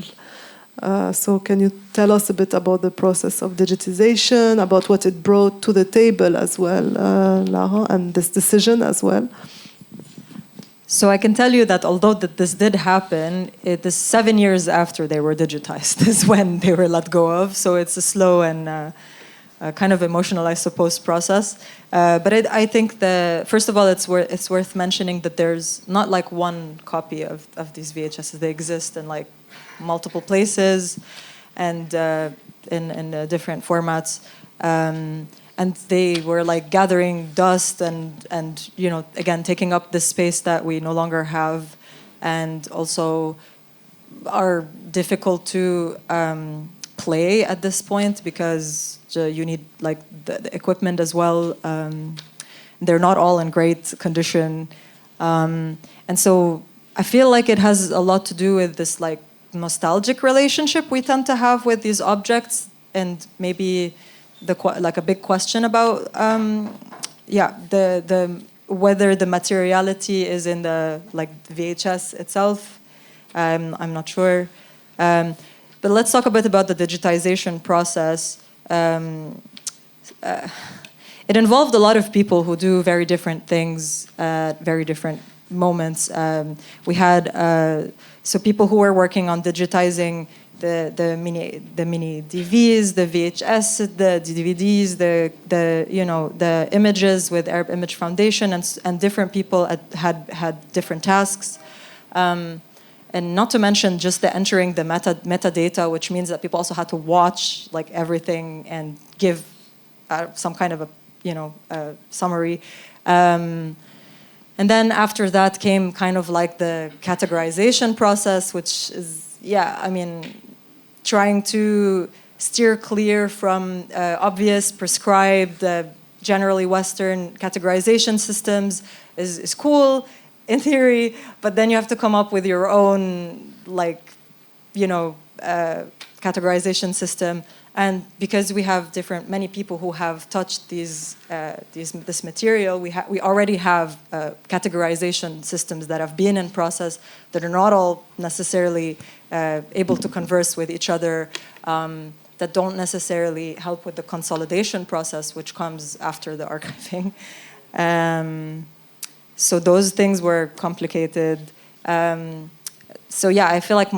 So can you tell us a bit about the process of digitization, about what it brought to the table as well, Lara, and this decision as well? So I can tell you that although this did happen, it is 7 years after they were digitized is when they were let go of. So it's a slow and kind of emotional, I suppose, process. But I think first of all, it's worth mentioning that there's not like one copy of these VHSs. They exist in like multiple places and in different formats. And they were like gathering dust and you know, again, taking up the space that we no longer have, and also are difficult to play at this point because you need like the equipment as well. They're not all in great condition. And so I feel like it has a lot to do with this like nostalgic relationship we tend to have with these objects, and maybe like a big question about the whether the materiality is in the like VHS itself. I'm not sure, but let's talk a bit about the digitization process. It involved a lot of people who do very different things at very different moments. We had so people who were working on digitizing the mini DVs, the VHS, the DVDs, the images with Arab Image Foundation, and different people had different tasks, and not to mention just the entering the metadata, which means that people also had to watch like everything and give some kind of a summary. And then after that came kind of like the categorization process, which is, trying to steer clear from obvious, prescribed, generally Western categorization systems is cool in theory, but then you have to come up with your own, categorization system. And because we have many people who have touched this material, we already have categorization systems that have been in process that are not all necessarily able to converse with each other, that don't necessarily help with the consolidation process, which comes after the archiving. So those things were complicated. I feel like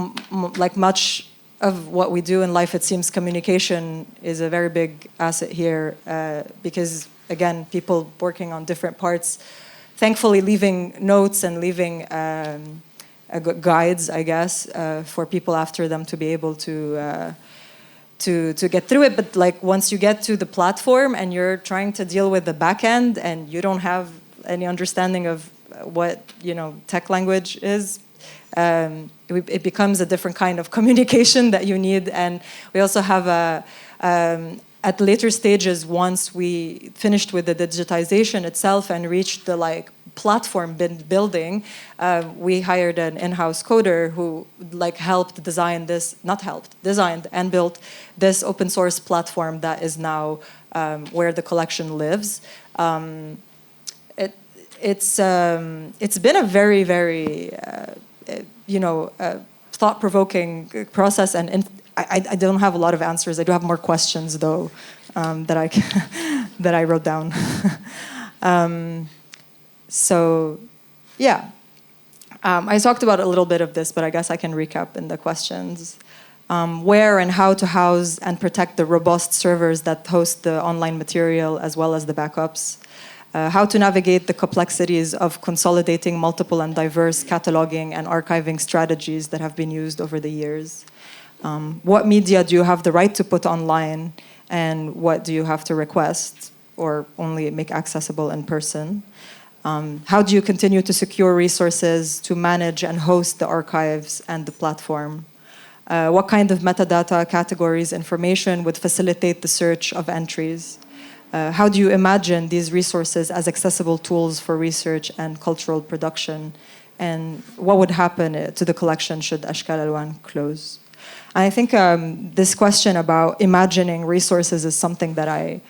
much of what we do in life, it seems communication is a very big asset here, because, again, people working on different parts, thankfully leaving notes and leaving guides, I guess, for people after them to be able to get through it. But once you get to the platform and you're trying to deal with the back end and you don't have any understanding of what tech language is, it becomes a different kind of communication that you need. And we also have at later stages, once we finished with the digitization itself and reached the platform building, we hired an in-house coder who helped design this, designed and built this open source platform that is now where the collection lives. It's been a very, very thought-provoking process, and I don't have a lot of answers. I do have more questions, though, that I wrote down. I talked about a little bit of this, but I guess I can recap in the questions. Where and how to house and protect the robust servers that host the online material as well as the backups. How to navigate the complexities of consolidating multiple and diverse cataloging and archiving strategies that have been used over the years. What media do you have the right to put online, and what do you have to request or only make accessible in person? How do you continue to secure resources to manage and host the archives and the platform? What kind of metadata, categories, information would facilitate the search of entries? How do you imagine these resources as accessible tools for research and cultural production? And what would happen to the collection should Ashkal Alwan close? And I think this question about imagining resources is something that I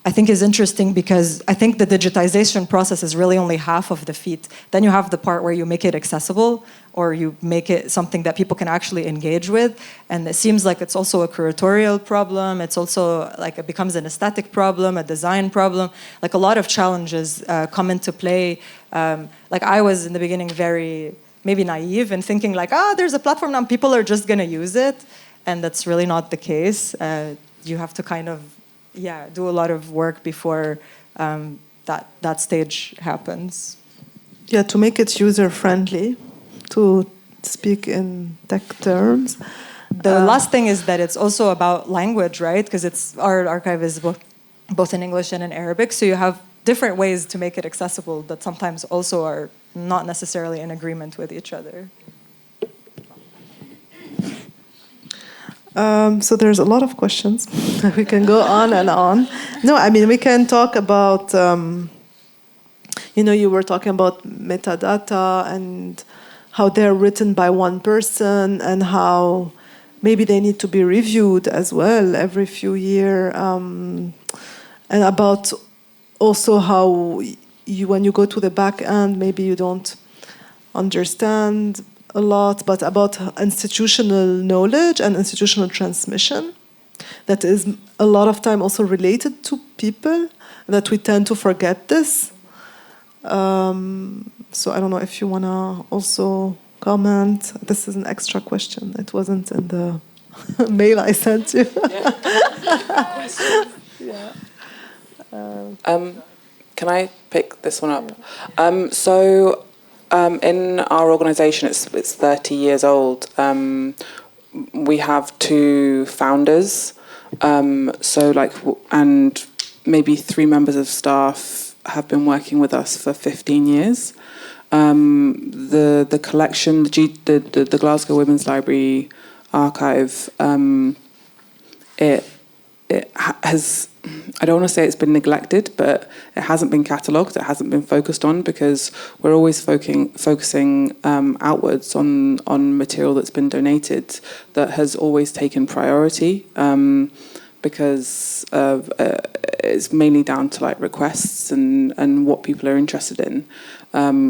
I think is interesting because I think the digitization process is really only half of the feat. Then you have the part where you make it accessible or you make it something that people can actually engage with. And it seems like it's also a curatorial problem. It's also like it becomes an aesthetic problem, a design problem. Like a lot of challenges come into play. Like I was in the beginning very maybe naive and thinking like, there's a platform now, people are just going to use it. And that's really not the case. You have to kind of do a lot of work before that stage happens. Yeah, to make it user-friendly, to speak in tech terms. The last thing is that it's also about language, right? Because our archive is both in English and in Arabic, so you have different ways to make it accessible that sometimes also are not necessarily in agreement with each other. So there's a lot of questions. We can go on and on. No, I mean, we can talk about, you were talking about metadata and how they're written by one person and how maybe they need to be reviewed as well every few years. And about also how when you go to the back end, maybe you don't understand a lot, but about institutional knowledge and institutional transmission that is a lot of time also related to people, that we tend to forget this. So I don't know if you want to also comment. This is an extra question. It wasn't in the mail I sent you. Yeah. Can I pick this one up? So in our organisation, it's 30 years old. We have 2 founders, and maybe 3 members of staff have been working with us for 15 years. The collection, the Glasgow Women's Library archive, it has, I don't want to say it's been neglected, but it hasn't been catalogued, it hasn't been focused on, because we're always focusing outwards on material that's been donated that has always taken priority, because it's mainly down to like requests and what people are interested in.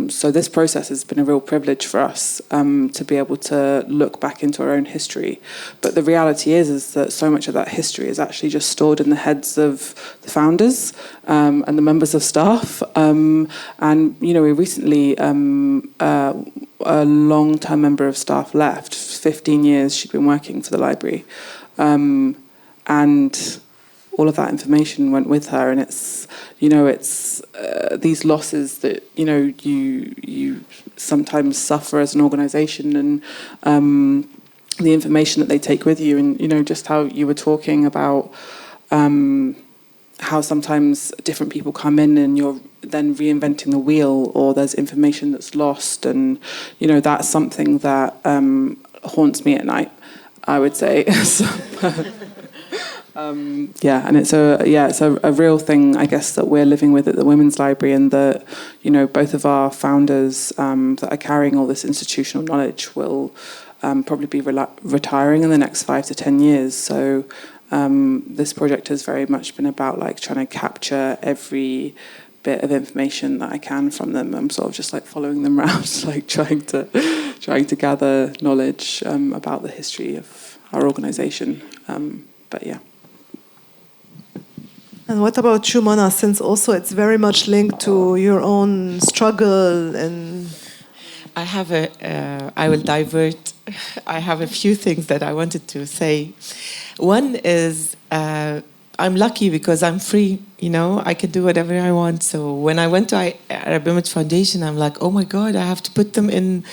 So this process has been a real privilege for us to be able to look back into our own history. But the reality is that so much of that history is actually just stored in the heads of the founders and the members of staff. And, we recently, a long-term member of staff left. 15 years she'd been working for the library. And all of that information went with her, and it's these losses that you sometimes suffer as an organisation, and the information that they take with you, and just how you were talking about how sometimes different people come in and you're then reinventing the wheel, or there's information that's lost, and that's something that haunts me at night, I would say. And it's a real thing, I guess, that we're living with at the Women's Library, and that both of our founders that are carrying all this institutional knowledge will probably be retiring in the next 5 to 10 years. So this project has very much been about like trying to capture every bit of information that I can from them. I'm sort of just like following them around, like trying to gather knowledge about the history of our organisation. But yeah. And what about you, Mona? Since also it's very much linked to your own struggle and... I will divert. I have a few things that I wanted to say. One is I'm lucky because I'm free, I can do whatever I want. So when I went to Arab Image Foundation, I'm like, oh my God, I have to put them in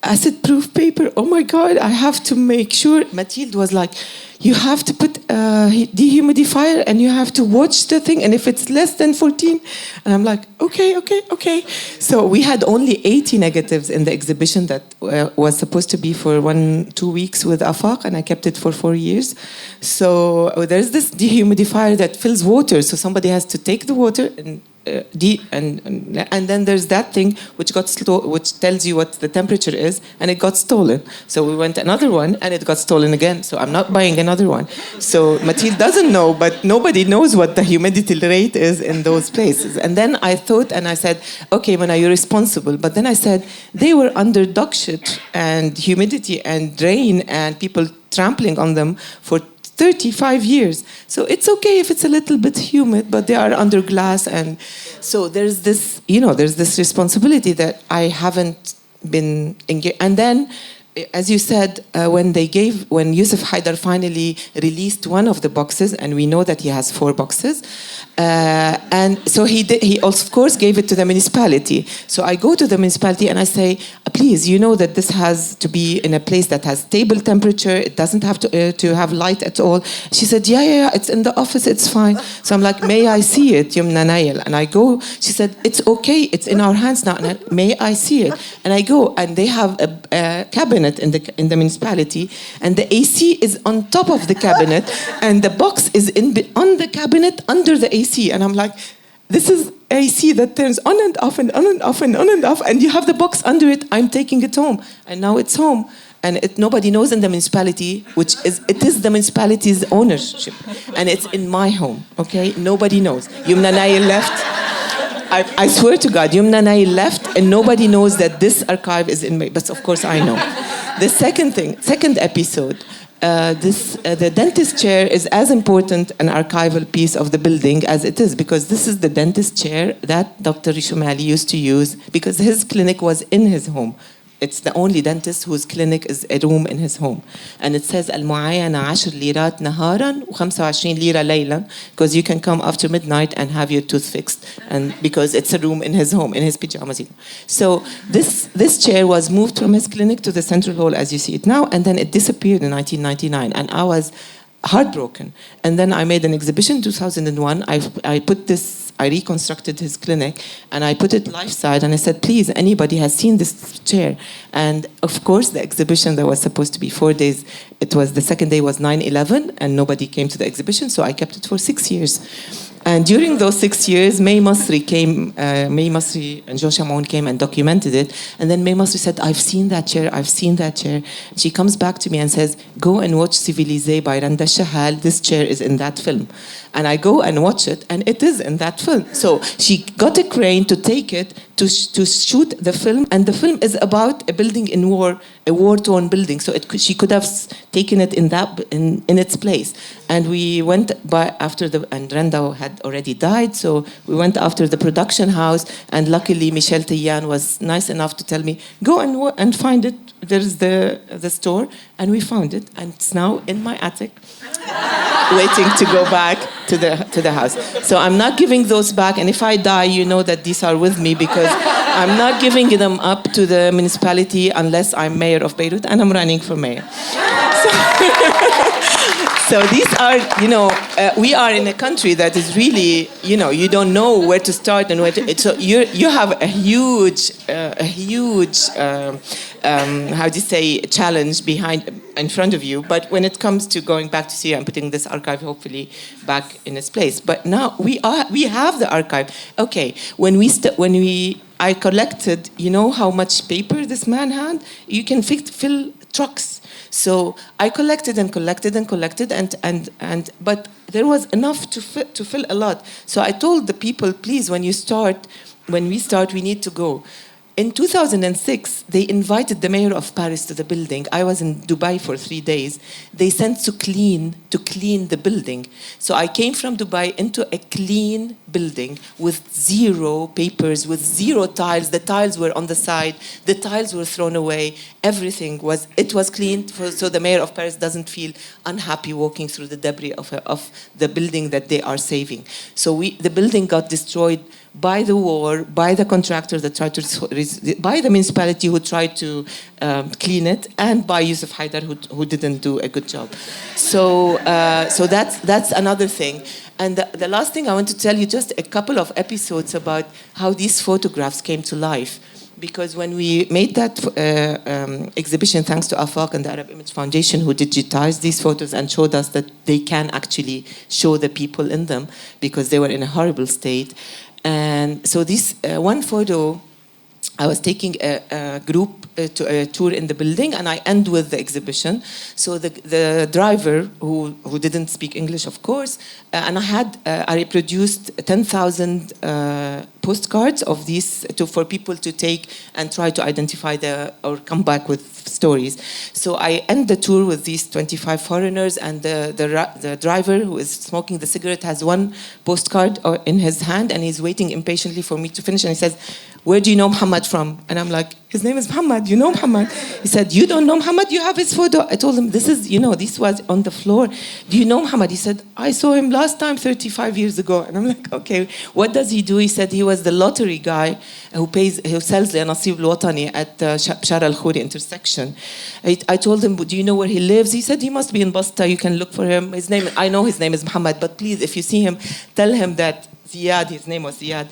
acid-proof paper. Oh my God, I have to make sure. Mathilde was like, you have to put a dehumidifier and you have to watch the thing. And if it's less than 14, and I'm like, okay. So we had only 80 negatives in the exhibition that was supposed to be for 1-2 weeks with Afaq, and I kept it for 4 years. So there's this dehumidifier that fills water. So somebody has to take the water and and then there's that thing which which tells you what the temperature is, and it got stolen. So we went another one, and it got stolen again. So I'm not buying another one. So Mathilde doesn't know, but nobody knows what the humidity rate is in those places. And then I thought, and I said, okay, Mana, you're responsible. But then I said, they were under dog shit and humidity and rain and people trampling on them for 35 years. So it's okay if it's a little bit humid, but they are under glass. And so there's this responsibility that I haven't been engaged. And then, as you said, when Yusuf Haidar finally released one of the boxes, and we know that he has 4 boxes, and so he also, of course, gave it to the municipality. So I go to the municipality and I say, please, you know that this has to be in a place that has stable temperature. It doesn't have to have light at all. She said, yeah, it's in the office, it's fine. So I'm like, may I see it, Yumna Nail? And I go, she said, it's okay, it's in our hands now. And may I see it? And I go, and they have a cabinet in the municipality, and the AC is on top of the cabinet, and the box is on the cabinet under the AC. And I'm like, this is AC that turns on and off and on and off and on and off, and you have the box under it. I'm taking it home, and now it's home. And nobody knows in the municipality, it is the municipality's ownership, and it's in my home. Okay, nobody knows. Yumna Nail left. I swear to God, Yumna Nail left, and nobody knows that this archive is in me. But of course, I know. The second episode. The dentist chair is as important an archival piece of the building as it is, because this is the dentist chair that Dr. Rishomali used to use because his clinic was in his home. It's the only dentist whose clinic is a room in his home. And it says المعاينة 10 ليرات نهارا و25 ليرة ليلا, because you can come after midnight and have your tooth fixed, and because it's a room in his home, in his pajamas. So this chair was moved from his clinic to the central hall as you see it now, and then it disappeared in 1999, and I was heartbroken. And then I made an exhibition in 2001. I reconstructed his clinic, and I put it life-side, and I said, please, anybody has seen this chair? And of course, the exhibition that was supposed to be 4 days, the second day was 9/11, and nobody came to the exhibition, so I kept it for 6 years. And during those 6 years, Mae Moss and Joe Shamoun came and documented it. And then Mae Moss said, I've seen that chair. She comes back to me and says, go and watch Civilisé by Randa Shahal. This chair is in that film. And I go and watch it, and it is in that film. So she got a crane to take it to shoot the film, and the film is about a building in war, a war-torn building. So she could have taken it in its place. And we went by and Randa had already died, so we went after the production house, and luckily Michel Tiyan was nice enough to tell me, go and find it. There's the store, and we found it, and it's now in my attic, waiting to go back to the house. So I'm not giving those back, and if I die, you know that these are with me, because I'm not giving them up to the municipality unless I'm mayor of Beirut, and I'm running for mayor. So these are, we are in a country that is really, you don't know where to start and where to. So you have a huge, challenge in front of you. But when it comes to going back to Syria and putting this archive hopefully back in its place, but now we have the archive. Okay, I collected, how much paper this man had? You can fill trucks. So I collected, but there was enough to fill a lot. So I told the people, please, when we start, we need to go. In 2006, they invited the mayor of Paris to the building. I was in Dubai for 3 days. They sent to clean the building. So I came from Dubai into a clean building with 0 papers, with 0 tiles. The tiles were on the side. The tiles were thrown away. Everything was clean, so the mayor of Paris doesn't feel unhappy walking through the debris of the building that they are saving. So the building got destroyed by the war, by the contractor that tried to, by the municipality who tried to clean it, and by Yusuf Haidar who didn't do a good job. So that's another thing. And the last thing I want to tell you, just a couple of episodes about how these photographs came to life. Because when we made that exhibition, thanks to Afaq and the Arab Image Foundation, who digitized these photos and showed us that they can actually show the people in them, because they were in a horrible state. And so this one photo, I was taking a group to a tour in the building, and I end with the exhibition. So the driver, who didn't speak English, of course, and I reproduced 10,000 postcards of these for people to take and try to identify or come back with stories. So I end the tour with these 25 foreigners, and the driver, who is smoking the cigarette, has one postcard in his hand, and he's waiting impatiently for me to finish, and he says, "Where do you know Muhammad from?" And I'm like, "His name is Muhammad, you know Muhammad." He said, "You don't know Muhammad, you have his photo." I told him, this was on the floor. "Do you know Muhammad?" He said, "I saw him last time 35 years ago." And I'm like, "Okay, what does he do?" He said he was the lottery guy who sells the Nasib al-Watani at the Bashar al-Khoury intersection. I told him, "Do you know where he lives?" He said, "He must be in Basta, you can look for him. I know his name is Muhammad, but please, if you see him, tell him that Ziyad," his name was Ziyad,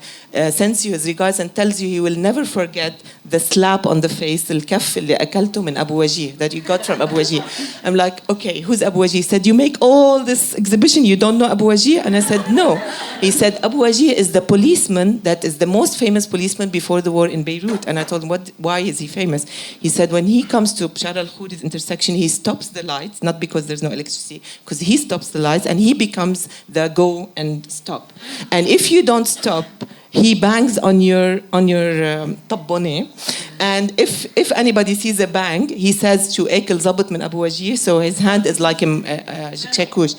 sends you his regards and tells you he will never forget the slap on the face, الكف اللي أكلته من أبو وجيه, that you got from Abu Wajih. I'm like, "Okay, who's Abu Wajih?" He said, "You make all this exhibition, you don't know Abu Wajih?" And I said, "No." He said, "Abu Wajih is the policeman that is the most famous policeman before the war in Beirut." And I told him, why is he famous? He said, when he comes to Bashar al-Khoury's intersection, he stops the lights, not because there's no electricity, because he stops the lights and he becomes the go and stop. And if you don't stop, he bangs on your tabbone. And if anybody sees a bang, he says to Ekel Zabut min Abu Wajih, so his hand is like a shekush.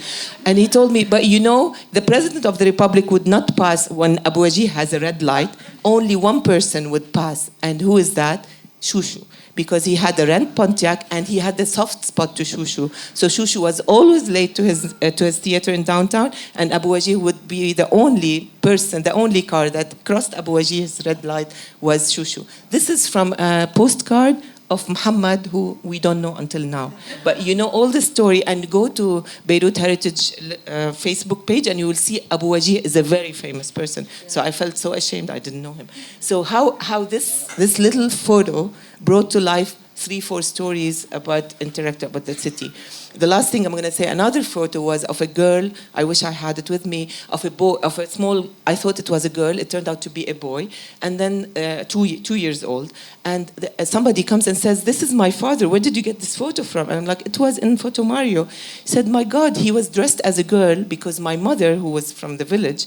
And he told me, "But you know, the President of the Republic would not pass when Abu Wajih has a red light. Only one person would pass. And who is that? Shushu." Because he had a Rent Pontiac and he had the soft spot to Shushu. So Shushu was always late to his theater in downtown, and Abu Wajih would be the only person, the only car that crossed Abu Wajih's red light was Shushu. This is from a postcard of Muhammad, who we don't know until now. But you know all the story, and go to Beirut Heritage Facebook page and you will see Abu Wajih is a very famous person. So I felt so ashamed I didn't know him. So how this little photo brought to life 3-4 stories about the city. The last thing I'm going to say, another photo was of a girl, I wish I had it with me, of a boy, of a small, I thought it was a girl, it turned out to be a boy, and then 2 years old. And somebody comes and says, "This is my father, where did you get this photo from?" And I'm like, "It was in Photo Mario." He said, "My God, he was dressed as a girl because my mother, who was from the village,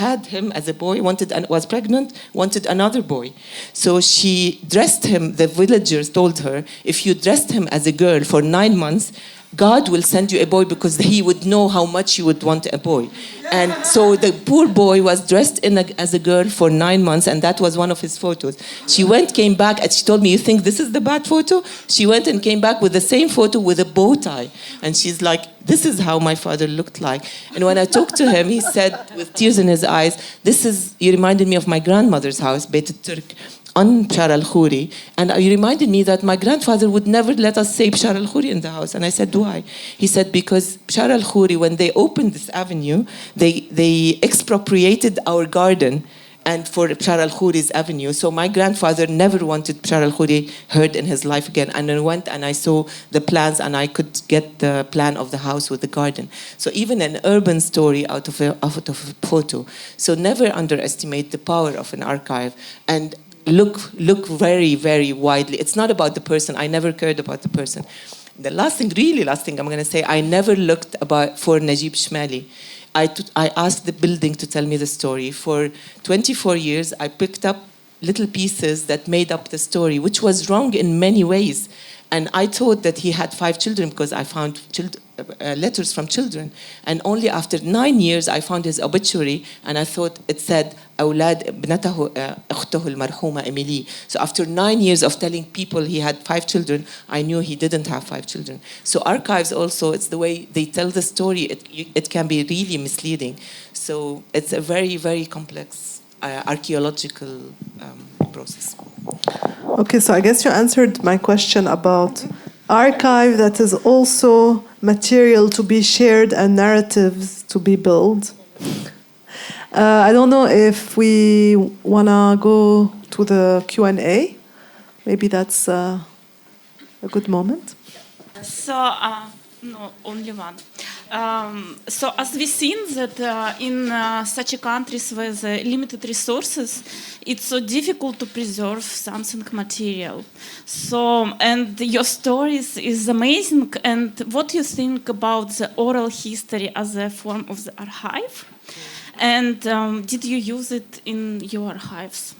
had him as a boy, was pregnant, wanted another boy. So she dressed him, the villagers told her, if you dressed him as a girl for 9 months, God will send you a boy because he would know how much you would want a boy." And so the poor boy was dressed as a girl for 9 months, and that was one of his photos. She came back, and she told me, "You think this is the bad photo?" She went and came back with the same photo with a bow tie. And she's like, "This is how my father looked like." And when I talked to him, he said, with tears in his eyes, "You reminded me of my grandmother's house, Beit al-Turk, on Bashar al-Khoury, and you reminded me that my grandfather would never let us say Bashar al-Khoury in the house." And I said, "Why?" He said, "Because Bashar al-Khoury, when they opened this avenue, they expropriated our garden and for Bashar al-Khoury's avenue. So my grandfather never wanted Bashar al-Khoury heard in his life again." And I went and I saw the plans, and I could get the plan of the house with the garden. So even an urban story out of a photo. So never underestimate the power of an archive, and look very, very widely. It's not about the person. I never cared about the person. The last thing I'm going to say, I never looked for Najib Shmali. I asked the building to tell me the story. For 24 years, I picked up little pieces that made up the story, which was wrong in many ways. And I thought that he had 5 children because I found letters from children. And only after 9 years, I found his obituary, and I thought it said, أولاد ابنته أخته المرحومة إميلي. So after 9 years of telling people he had 5 children, I knew he didn't have 5 children. So archives also, it's the way they tell the story. It can be really misleading. So it's a very, very complex archaeological process. Okay, so I guess you answered my question about archive that is also material to be shared and narratives to be built. I don't know if we want to go to the Q&A. Maybe that's a good moment. So, no, only one. So as we've seen that in such a countries with limited resources, it's so difficult to preserve something material. So, and your stories is amazing. And what do you think about the oral history as a form of the archive? And did you use it in your archives?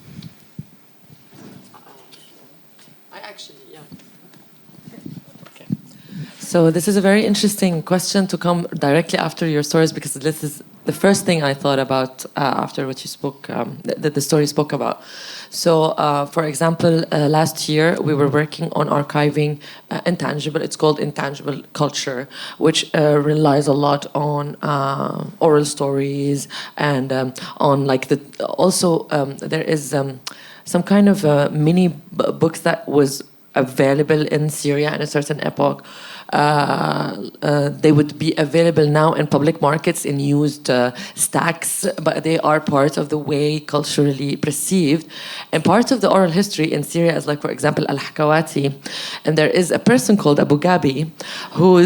So this is a very interesting question to come directly after your stories, because this is the first thing I thought about after what you spoke, that the story spoke about. So, for example, last year we were working on archiving intangible. It's called intangible culture, which relies a lot on oral stories and on like the. Also, there is some kind of mini books that was available in Syria in a certain epoch. They would be available now in public markets in used stacks, but they are part of the way culturally perceived. And part of the oral history in Syria is, like, for example, Al-Hakawati. And there is a person called Abu Ghabi, who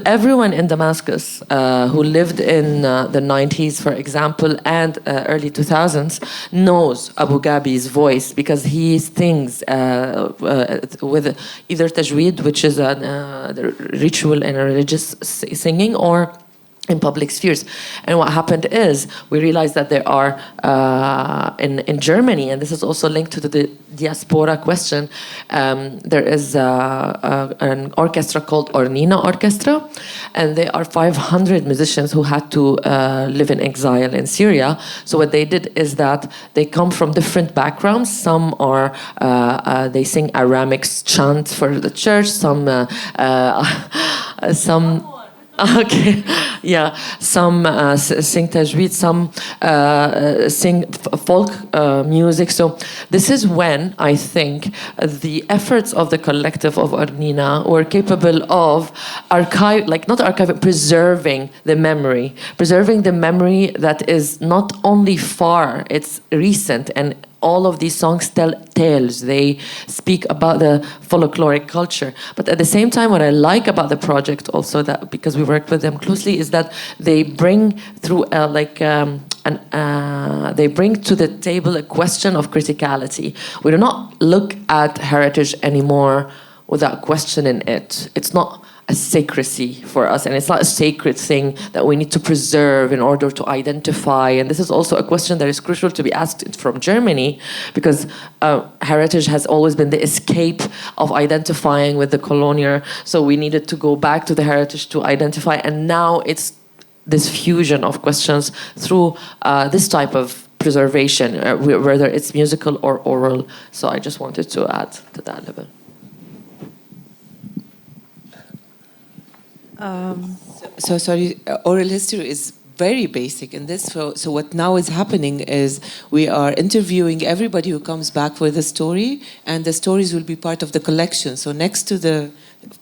everyone in Damascus who lived in the 90s, for example, and early 2000s knows Abu Ghabi's voice, because he sings with either tajweed, which is the ritual and religious singing, or in public spheres. And what happened is we realized that there are in Germany, and this is also linked to the diaspora question, there is an orchestra called Ornina Orchestra, and they are 500 musicians who had to live in exile in Syria. So what they did is that they come from different backgrounds. Some are they sing Aramic chant for the church, some okay, yeah. Some sing tajweed, some sing folk music. So this is when I think the efforts of the collective of Ornina were capable of preserving the memory that is not only far, it's recent, and all of these songs tell tales. They speak about the folkloric culture. But at the same time, what I like about the project also, that because we worked with them closely, is that they bring through they bring to the table a question of criticality. We do not look at heritage anymore without questioning it. It's not a sacredcy for us, and it's not a sacred thing that we need to preserve in order to identify. And this is also a question that is crucial to be asked from Germany, because heritage has always been the escape of identifying with the colonial. So we needed to go back to the heritage to identify, and now it's this fusion of questions through this type of preservation, whether it's musical or oral. So I just wanted to add to that level. So sorry, oral history is very basic in this. So what now is happening is we are interviewing everybody who comes back with a story, and the stories will be part of the collection. So next to the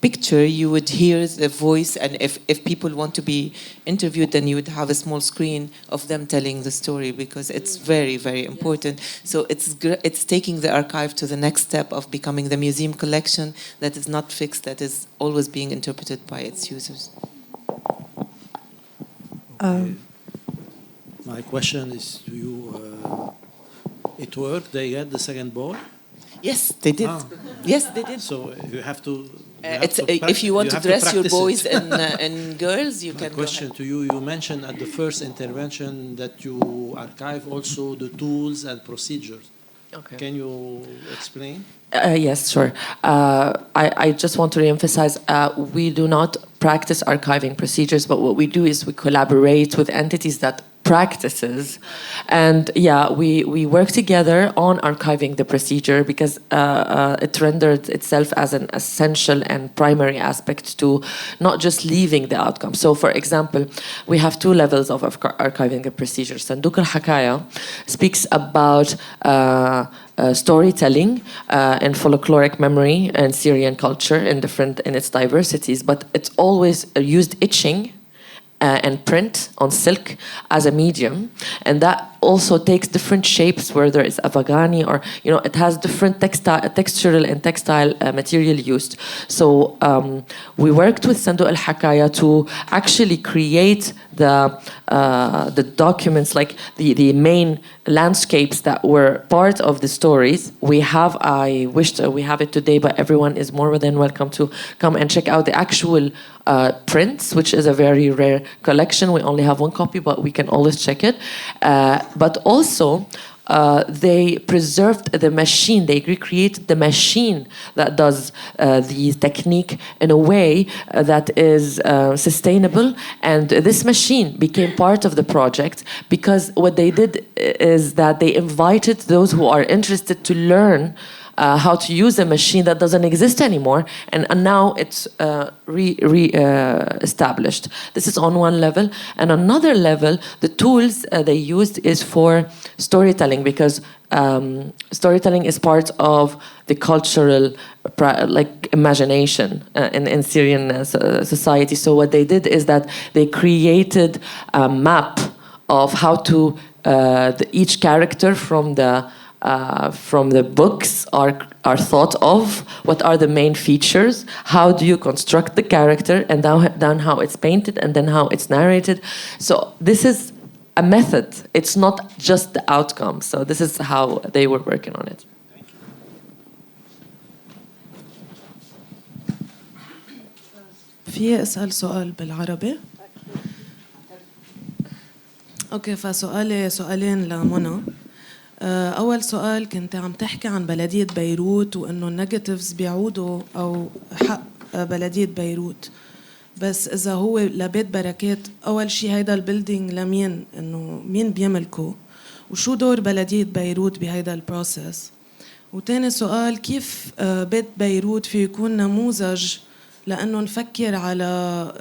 picture, you would hear the voice, and if people want to be interviewed, then you would have a small screen of them telling the story, because it's very, very important. So it's taking the archive to the next step of becoming the museum collection that is not fixed, that is always being interpreted by its users. My question is to you, it worked? They had the second ball? Yes, they did. Yes, they did. So you have to... if you want to dress your boys and girls, you can. My question to you, you mentioned at the first intervention that you archive also the tools and procedures. Okay. Can you explain? Yes, sure. I just want to reemphasize, we do not practice archiving procedures, but what we do is we collaborate with entities that practices, and we work together on archiving the procedure, because it rendered itself as an essential and primary aspect to not just leaving the outcome. So, for example, we have two levels of archiving the procedure. Sanduk al-Hakaya speaks about storytelling and folkloric memory and Syrian culture in its diversities, but it's always used etching and print on silk as a medium, and that also takes different shapes where there is avagani, or it has different textural and textile material used. So we worked with Sanduq al-Hakaya to actually create the documents, like the main landscapes that were part of the stories. I wished we have it today, but everyone is more than welcome to come and check out the actual prints, which is a very rare collection. We only have one copy, but we can always check it. But also, they preserved the machine. They recreated the machine that does the technique in a way that is sustainable. And this machine became part of the project because what they did is that they invited those who are interested to learn how to use a machine that doesn't exist anymore, and now it's established. This is on one level. And another level, the tools they used is for storytelling, because storytelling is part of the cultural imagination in Syrian society. So what they did is that they created a map of how to each character from the books are thought of, what are the main features, how do you construct the character, and then how it's painted, and then how it's narrated. So this is a method. It's not just the outcome. So this is how they were working on it. في أسأل سؤال بالعربي؟ أوكي، فسؤالي سؤالين لمنى. أول سؤال، كنت عم تحكي عن بلدية بيروت وإنه النيجاتيفز بيعودوا أو حق بلدية بيروت، بس إذا هو لبيت بركات، أول شيء هيدا البيلدينج لمين؟ إنه مين بيملكه؟ وشو دور بلدية بيروت بهيدا البروسيس؟ وتاني سؤال، كيف بيت بيروت في يكون نموذج لأنه نفكر على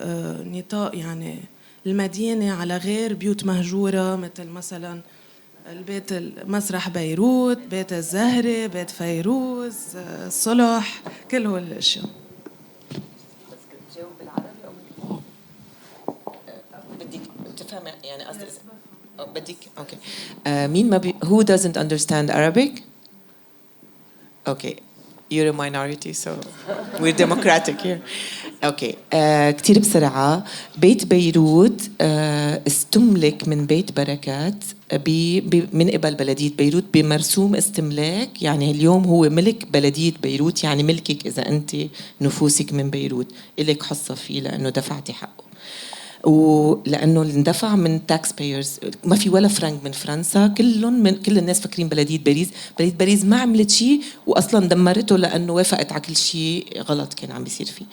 نطاق يعني المدينة على غير بيوت مهجورة، مثل مثلا البيت مسرح بيروت، بيت الزهرة، بيت فيروز، صلح، كل هول الاشياء. بس تجاوب بالعربي او بدك تفهم يعني قصدي بدك اوكي. مين ما who doesn't understand Arabic? Okay. You're a minority, so we're democratic here. Okay. كتير بسرعة. بيت بيروت استملك من بيت بركات من قبل بلدية بيروت بمرسوم استملاك. يعني اليوم هو ملك بلدية بيروت، يعني ملكك إذا أنت نفوسك من بيروت إلك حصة فيه لأنه دفعتي حقه، ولأنه اندفع من تاكس بايرز. ما في ولا فرنك من فرنسا، كل الناس فاكرين بلدية باريس. بلدية باريس ما عملت شيء وأصلا دمرته لأنه وافقت على كل شيء غلط كان عم بيصير فيه.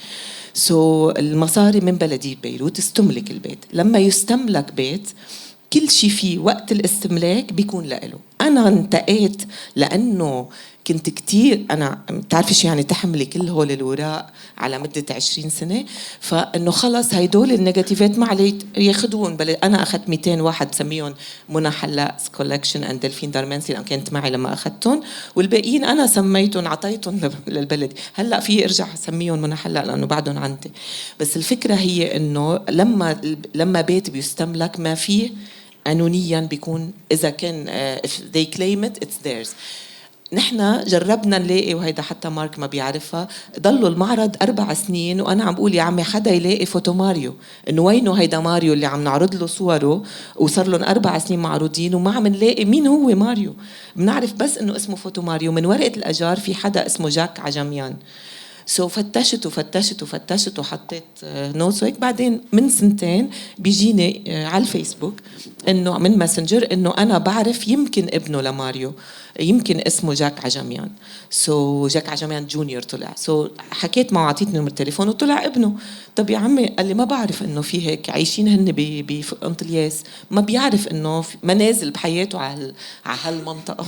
المصاري من بلدية بيروت استملك البيت. لما يستملك بيت كل شيء فيه وقت الاستملاك بيكون لإله. أنا انتقيت لأنه كنت كتير، أنا تعرفي شو يعني تحملي كل هول الوراق على مدة 20 سنة، فإنه خلص هيدول النيجاتيفات ما علي ياخدون. أنا أخذت 200 واحد بسميهم منى حلاق كولكشن أند دلفين دارمنسي، أنا كنت معي لما أخذتهم، والباقيين أنا سميتهم عطيتهم للبلد. هلأ في أرجع أسميهم منى حلاق لأنه بعدهم عندي. بس الفكرة هي إنه لما بيت بيستملك ما فيه قانونيا بيكون إذا كان if they claim it it's theirs. نحن جربنا نلاقي، وهيدا حتى مارك ما بيعرفها، ضلوا المعرض 4 سنين وأنا عم بقول يا عمي حدا يلاقي فوتو ماريو، إنه وينه هيدا ماريو اللي عم نعرض له صوره وصار لهم 4 سنين معروضين وما عم نلاقي مين هو ماريو. بنعرف بس إنه اسمه فوتو ماريو من ورقة الأجار في حدا اسمه جاك عجميان. فتشت وحطيت نوتس وهيك. بعدين من 2 سنين بيجيني على الفيسبوك انه من ماسنجر انه انا بعرف يمكن ابنه لماريو، يمكن اسمه جاك عجميان. جاك عجميان جونيور طلع. حكيت معه، عطيتني نمرة التليفون وطلع ابنه. طب يا عمي، قال لي ما بعرف انه في هيك عايشين هن بقنط الياس، ما بيعرف انه منازل بحياته على هالمنطقة.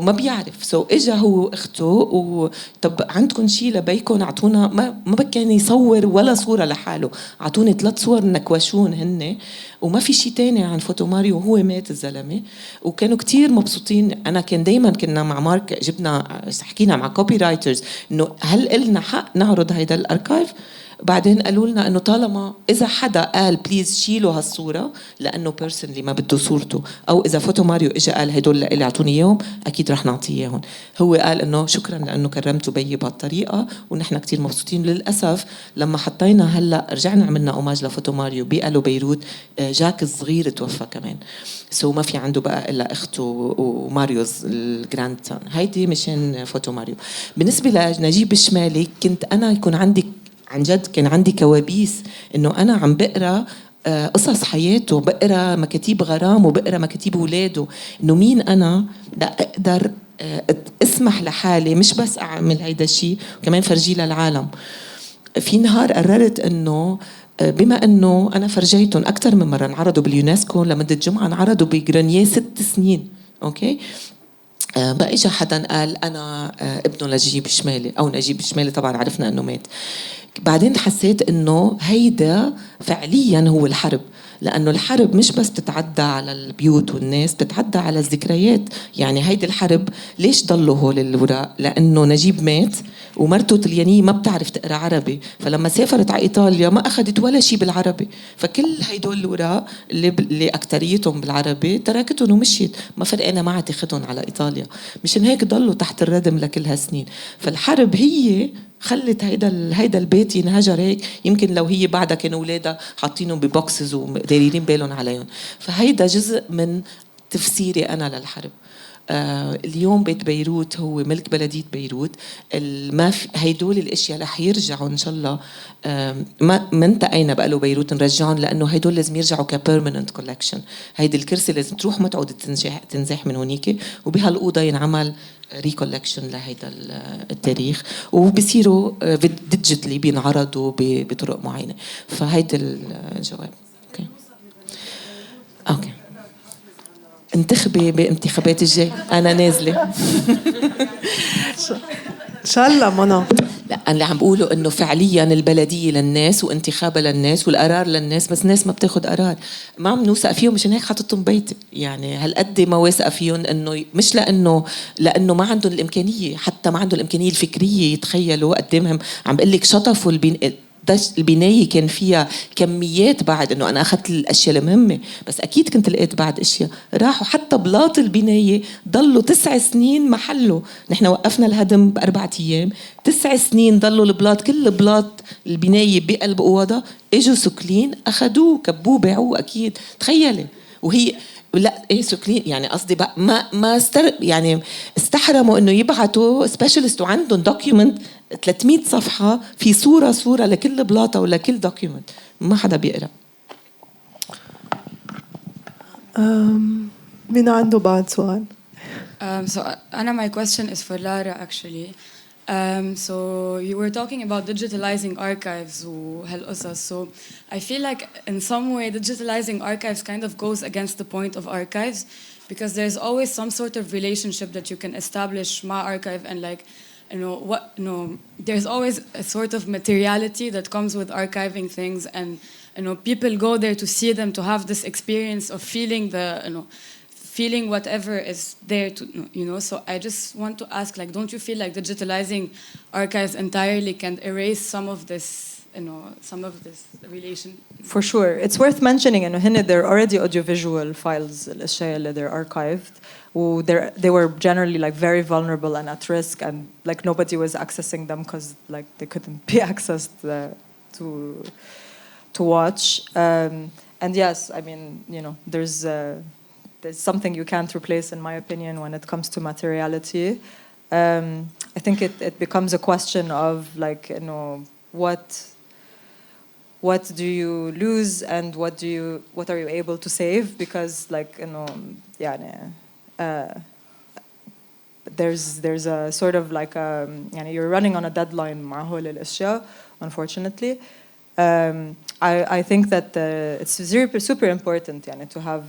ما بيعرف. اجا هو اخته طب عندكم شيء لبيكم اعطونا. ما بكان يصور ولا صورة لحاله، اعطوني 3 صور نكوشون هن، وما في شيء تاني عن فوتو ماريو. وهو مات الزلمة. وكانوا كتير مبسوطين. أنا كنا مع مارك حكينا مع كوبي رايترز إنه هل إلنا حق نعرض هيدا الأركايف، بعدين قالوا لنا انه طالما اذا حدا قال بليز شيلوا هالصوره لانه بيرسونلي ما بده صورته، او اذا فوتو ماريو اجى قال هدول لإلي اعطوني اياهم، اكيد رح نعطيه اياهم. هو قال انه شكرا لانه كرمتوا بيي بهالطريقه ونحن كتير مبسوطين. للاسف لما حطينا هلا رجعنا عملنا اوماج لفوتو ماريو بقالوا بيروت، جاك الصغير توفى كمان، سو ما في عنده بقى الا اخته وماريوز الجراند سون. هيدي مشان فوتو ماريو. بالنسبه لنجيب الشمالي كنت انا يكون عندي عن جد كان عندي كوابيس انه انا عم بقرا قصص حياته، بقرا مكاتيب غرام وبقرا مكاتيب اولاده، انه مين انا لا اقدر اسمح لحالي مش بس اعمل هيدا الشيء وكمان فرجيه للعالم. في نهار قررت انه بما انه انا فرجيتهم اكثر من مره، انعرضوا باليونسكو لمده جمعه، انعرضوا بجرانيه 6 سنين، اوكي. بقى اجى حدا قال انا ابنه نجيب الشمالي، او نجيب الشمالي طبعا عرفنا انه مات. بعدين حسيت انه هيدا فعليا هو الحرب، لانه الحرب مش بس بتتعدى على البيوت والناس، بتتعدى على الذكريات. يعني هيدي الحرب ليش ضلوا هول الوراق؟ لانه نجيب مات ومرته طليانية ما بتعرف تقرا عربي، فلما سافرت على ايطاليا ما اخذت ولا شيء بالعربي، فكل هيدول الوراق اللي اكتريتهم بالعربي تركتهم ومشيت، ما فرقنا معها تاخذهم على ايطاليا. مشان هيك ضلوا تحت الردم لكل هالسنين. فالحرب هي خلت هيدا البيت ينهجر هيك. يمكن لو هي بعدها كانوا اولادها حاطينهم ببوكسز ودايرين بالهم عليهم. فهيدا جزء من تفسيري انا للحرب. اليوم بيت بيروت هو ملك بلدية بيروت. ما هيدول الاشياء رح يرجعوا ان شاء الله. ما انتقينا بقى له بيروت نرجعهم، لانه هيدول لازم يرجعوا كبيرمننت كولكشن. هيدي الكرسي لازم تروح ما تعود تنزح من هونيك، وبهالاوضه ينعمل ريكولكشن لهيدا التاريخ، وبصيروا ديجيتالي بينعرضوا بطرق معينه. فهيدا الجواب. اوكي انتخبي بانتخابات الجاي، انا نازله. ان شاء الله منى. لا أنا اللي عم بقوله انه فعليا البلديه للناس وانتخابها للناس والقرار للناس، بس الناس ما بتاخد قرار. ما عم نوثق فيهم، مشان هيك حاططهم بيتي. يعني هالقد ما واثقه فيهم، انه مش لانه ما عندهم الامكانيه، حتى ما عندهم الامكانيه الفكريه يتخيلوا قدامهم. عم بقول لك شطفوا البناية كان فيها كميات، بعد انه انا اخذت الاشياء المهمه، بس اكيد كنت لقيت بعد اشياء راحوا. حتى بلاط البناية ضلوا 9 سنين محله، نحن وقفنا الهدم ب4 ايام، 9 سنين ضلوا البلاط، كل بلاط البناية بقلب اوضه اجوا سكلين اخذوه كبوه باعوه. اكيد تخيلي. وهي لا ايه سكلين، يعني قصدي بقى يعني استحرموا انه يبعتوا سبيشالست وعندهم دوكيومنت 300 صفحه في صوره لكل بلاطه ولا كل دوكيومنت، ما حدا بيقرا. مين عنده بعد سؤال؟ So my question is for Lara actually. So you were talking about digitalizing archives so I feel like in some way digitalizing archives kind of goes against the point of archives, because there's always some sort of relationship that you can establish my archive and like there's always a sort of materiality that comes with archiving things, and people go there to see them, to have this experience of feeling feeling whatever is there to so I just want to ask, like, don't you feel like digitalizing archives entirely can erase some of this relation? For sure. It's worth mentioning إنه they're already audiovisual files الأشياء اللي they're archived, they were generally like very vulnerable and at risk, and like nobody was accessing them because like they couldn't be accessed to watch. And yes, I mean, there's something you can't replace, in my opinion, when it comes to materiality. I think it becomes a question of like, what do you lose and what are you able to save? Because like, there's a sort of like you're running on a deadline مع هول الأشياء, unfortunately. I think that it's super important to have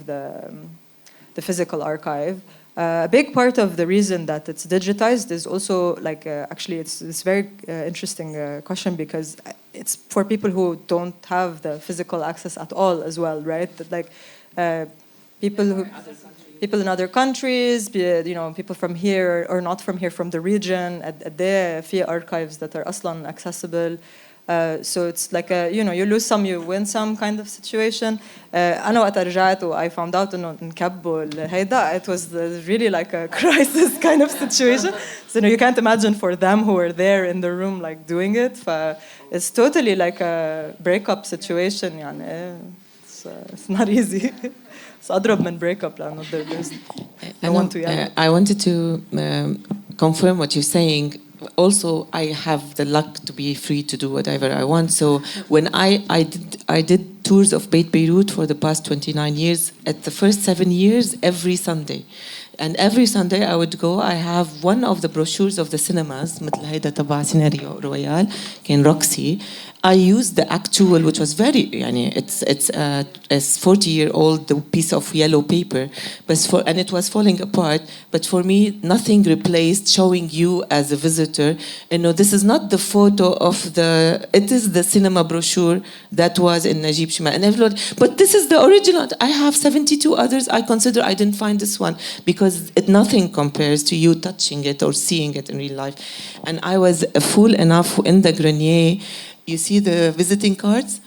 the physical archive. A big part of the reason that it's digitized is also like actually it's very interesting question, because it's for people who don't have the physical access at all as well, right? That like people in other countries, people from here or not from here, from the region, there في archives that are أصلاً accessible. So it's like a, you know, you lose some, you win some kind of situation. أنا وقت رجعت I found out إنه انكبوا هيدا, it was really like a crisis kind of situation. So you can't imagine for them who were there in the room like doing it. It's totally like a breakup situation. يعني it's not easy. It's أضرب من breakup لأنه there's no one to yell. I wanted to confirm what you're saying. Also, I have the luck to be free to do whatever I want. So when I did tours of Beit Beirut for the past 29 years, at the first 7 years, every Sunday. And every Sunday I would go, I have one of the brochures of the cinemas, مثل هيدا تبع سيناريو رويال, كان Roxy. I used the actual, which was very, يعني, it's a 40-year-old piece of yellow paper, and it was falling apart. But for me, nothing replaced showing you as a visitor. You know, this is not the photo of it is the cinema brochure that was in Najib Shima. And everyone, but this is the original. I have 72 others. I consider I didn't find this one because nothing compares to you touching it or seeing it in real life. And I was fool enough in the grenier. You see the visiting cards?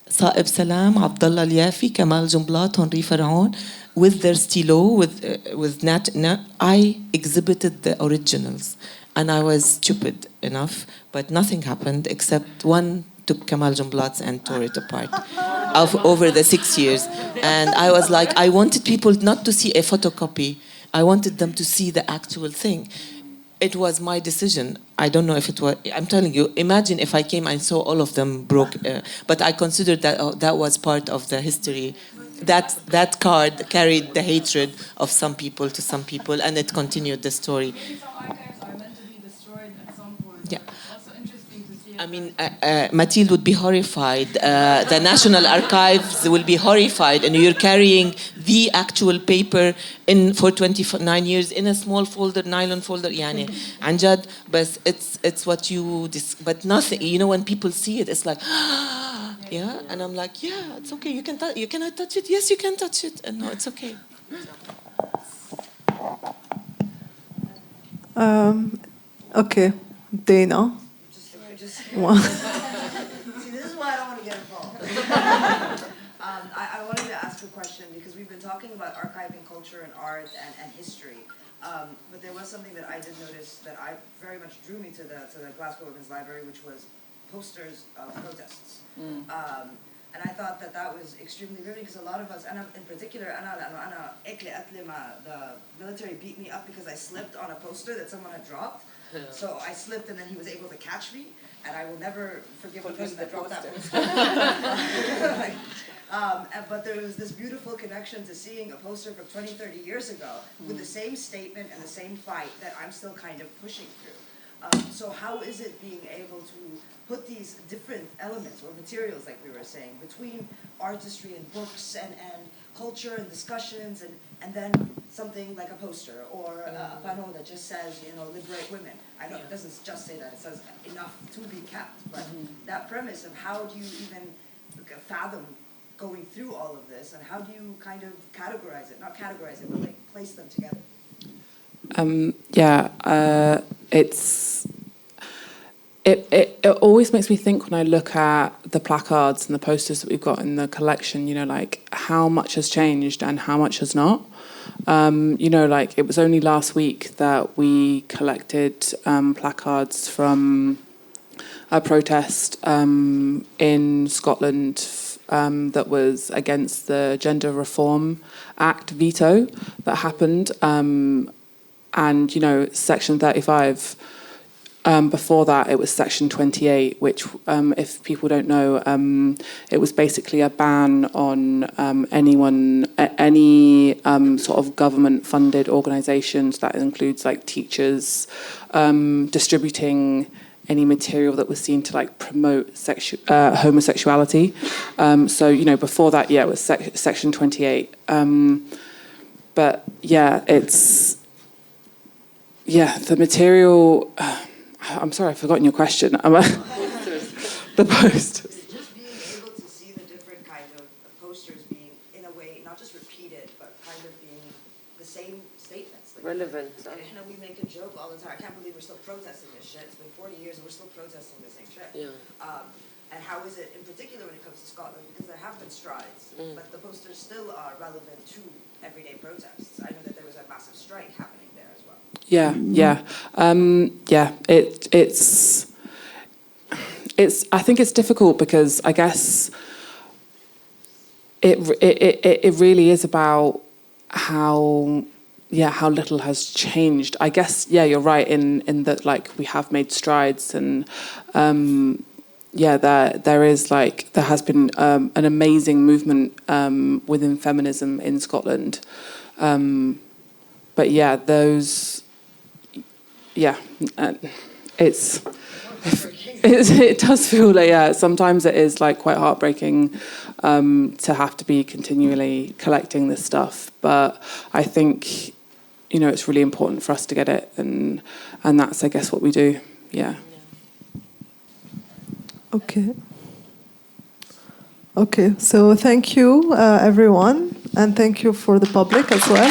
Saab Salam, Abdullah Liafi, Kamal Jumblat, Henri Faraon, with their stylo, with Nat. I exhibited the originals. And I was stupid enough, but nothing happened except one took Kamal Jumblat's and tore it apart over the 6 years. And I was like, I wanted people not to see a photocopy. I wanted them to see the actual thing. It was my decision. I don't know if it was. I'm telling you, imagine if I came and saw all of them broke. But I considered that that was part of the history. That card carried the hatred of some people to some people, and it continued the story. Maybe some archives are meant to be destroyed at some point. Yeah. Also interesting to see. I mean, Mathilde would be horrified. The National Archives will be horrified, and you're carrying the actual paper for 29 years in a small folder, nylon folder. يعني عن جد, but it's what you. But nothing. You know, when people see it, it's like, yeah, and I'm like, yeah, it's okay. You can touch it. Yes, you can touch it. And no, it's okay. Okay, Dana. See, this is why I don't want to get involved. I wanted to ask a question because we've been talking about archiving culture and art and history. But there was something that I did notice that I very much drew me to the Glasgow Women's Library, which was posters of protests. And I thought that was extremely riveting because a lot of us, and in particular, the military beat me up because I slipped on a poster that someone had dropped. So I slipped and then he was able to catch me, and I will never forgive the person that dropped that poster. But there was this beautiful connection to seeing a poster from 20, 30 years ago with the same statement and the same fight that I'm still kind of pushing through. So how is it being able to put these different elements or materials, like we were saying, between artistry and books and culture and discussions and then something like a poster or a panel that just says, you know, liberate women. I know it doesn't just say that, it says enough to be kept, but that premise of how do you even fathom going through all of this and how do you kind of categorize it, not categorize it, but like place them together? It always makes me think when I look at the placards and the posters that we've got in the collection, you know, like how much has changed and how much has not. You know, like it was only last week that we collected placards from a protest in Scotland that was against the Gender Reform Act veto that happened. And, you know, Section 35, before that it was Section 28, which, if people don't know, it was basically a ban on any sort of government-funded organisations, that includes like teachers, distributing any material that was seen to like promote homosexuality. So, you know, before that, yeah, it was Section 28. But yeah, it's... Yeah, the material... I'm sorry, I've forgotten your question. The posters. Just being able to see the different kind of posters being, in a way, not just repeated, but kind of being the same statements. Like relevant. You know, we make a joke all the time. I can't believe we're still protesting this shit. It's been 40 years and we're still protesting the same shit. And how is it, in particular, when it comes to Scotland? Because there have been strides, but the posters still are relevant to everyday protests. I know that there was a massive strike happening there as well. It's. I think it's difficult because I guess it really is about how little has changed. I guess you're right in that, like, we have made strides and there has been an amazing movement within feminism in Scotland. But it does feel like, sometimes it is like quite heartbreaking to have to be continually collecting this stuff. But I think, you know, it's really important for us to get it, and that's, I guess, what we do. Yeah. Okay, so thank you, everyone, and thank you for the public as well.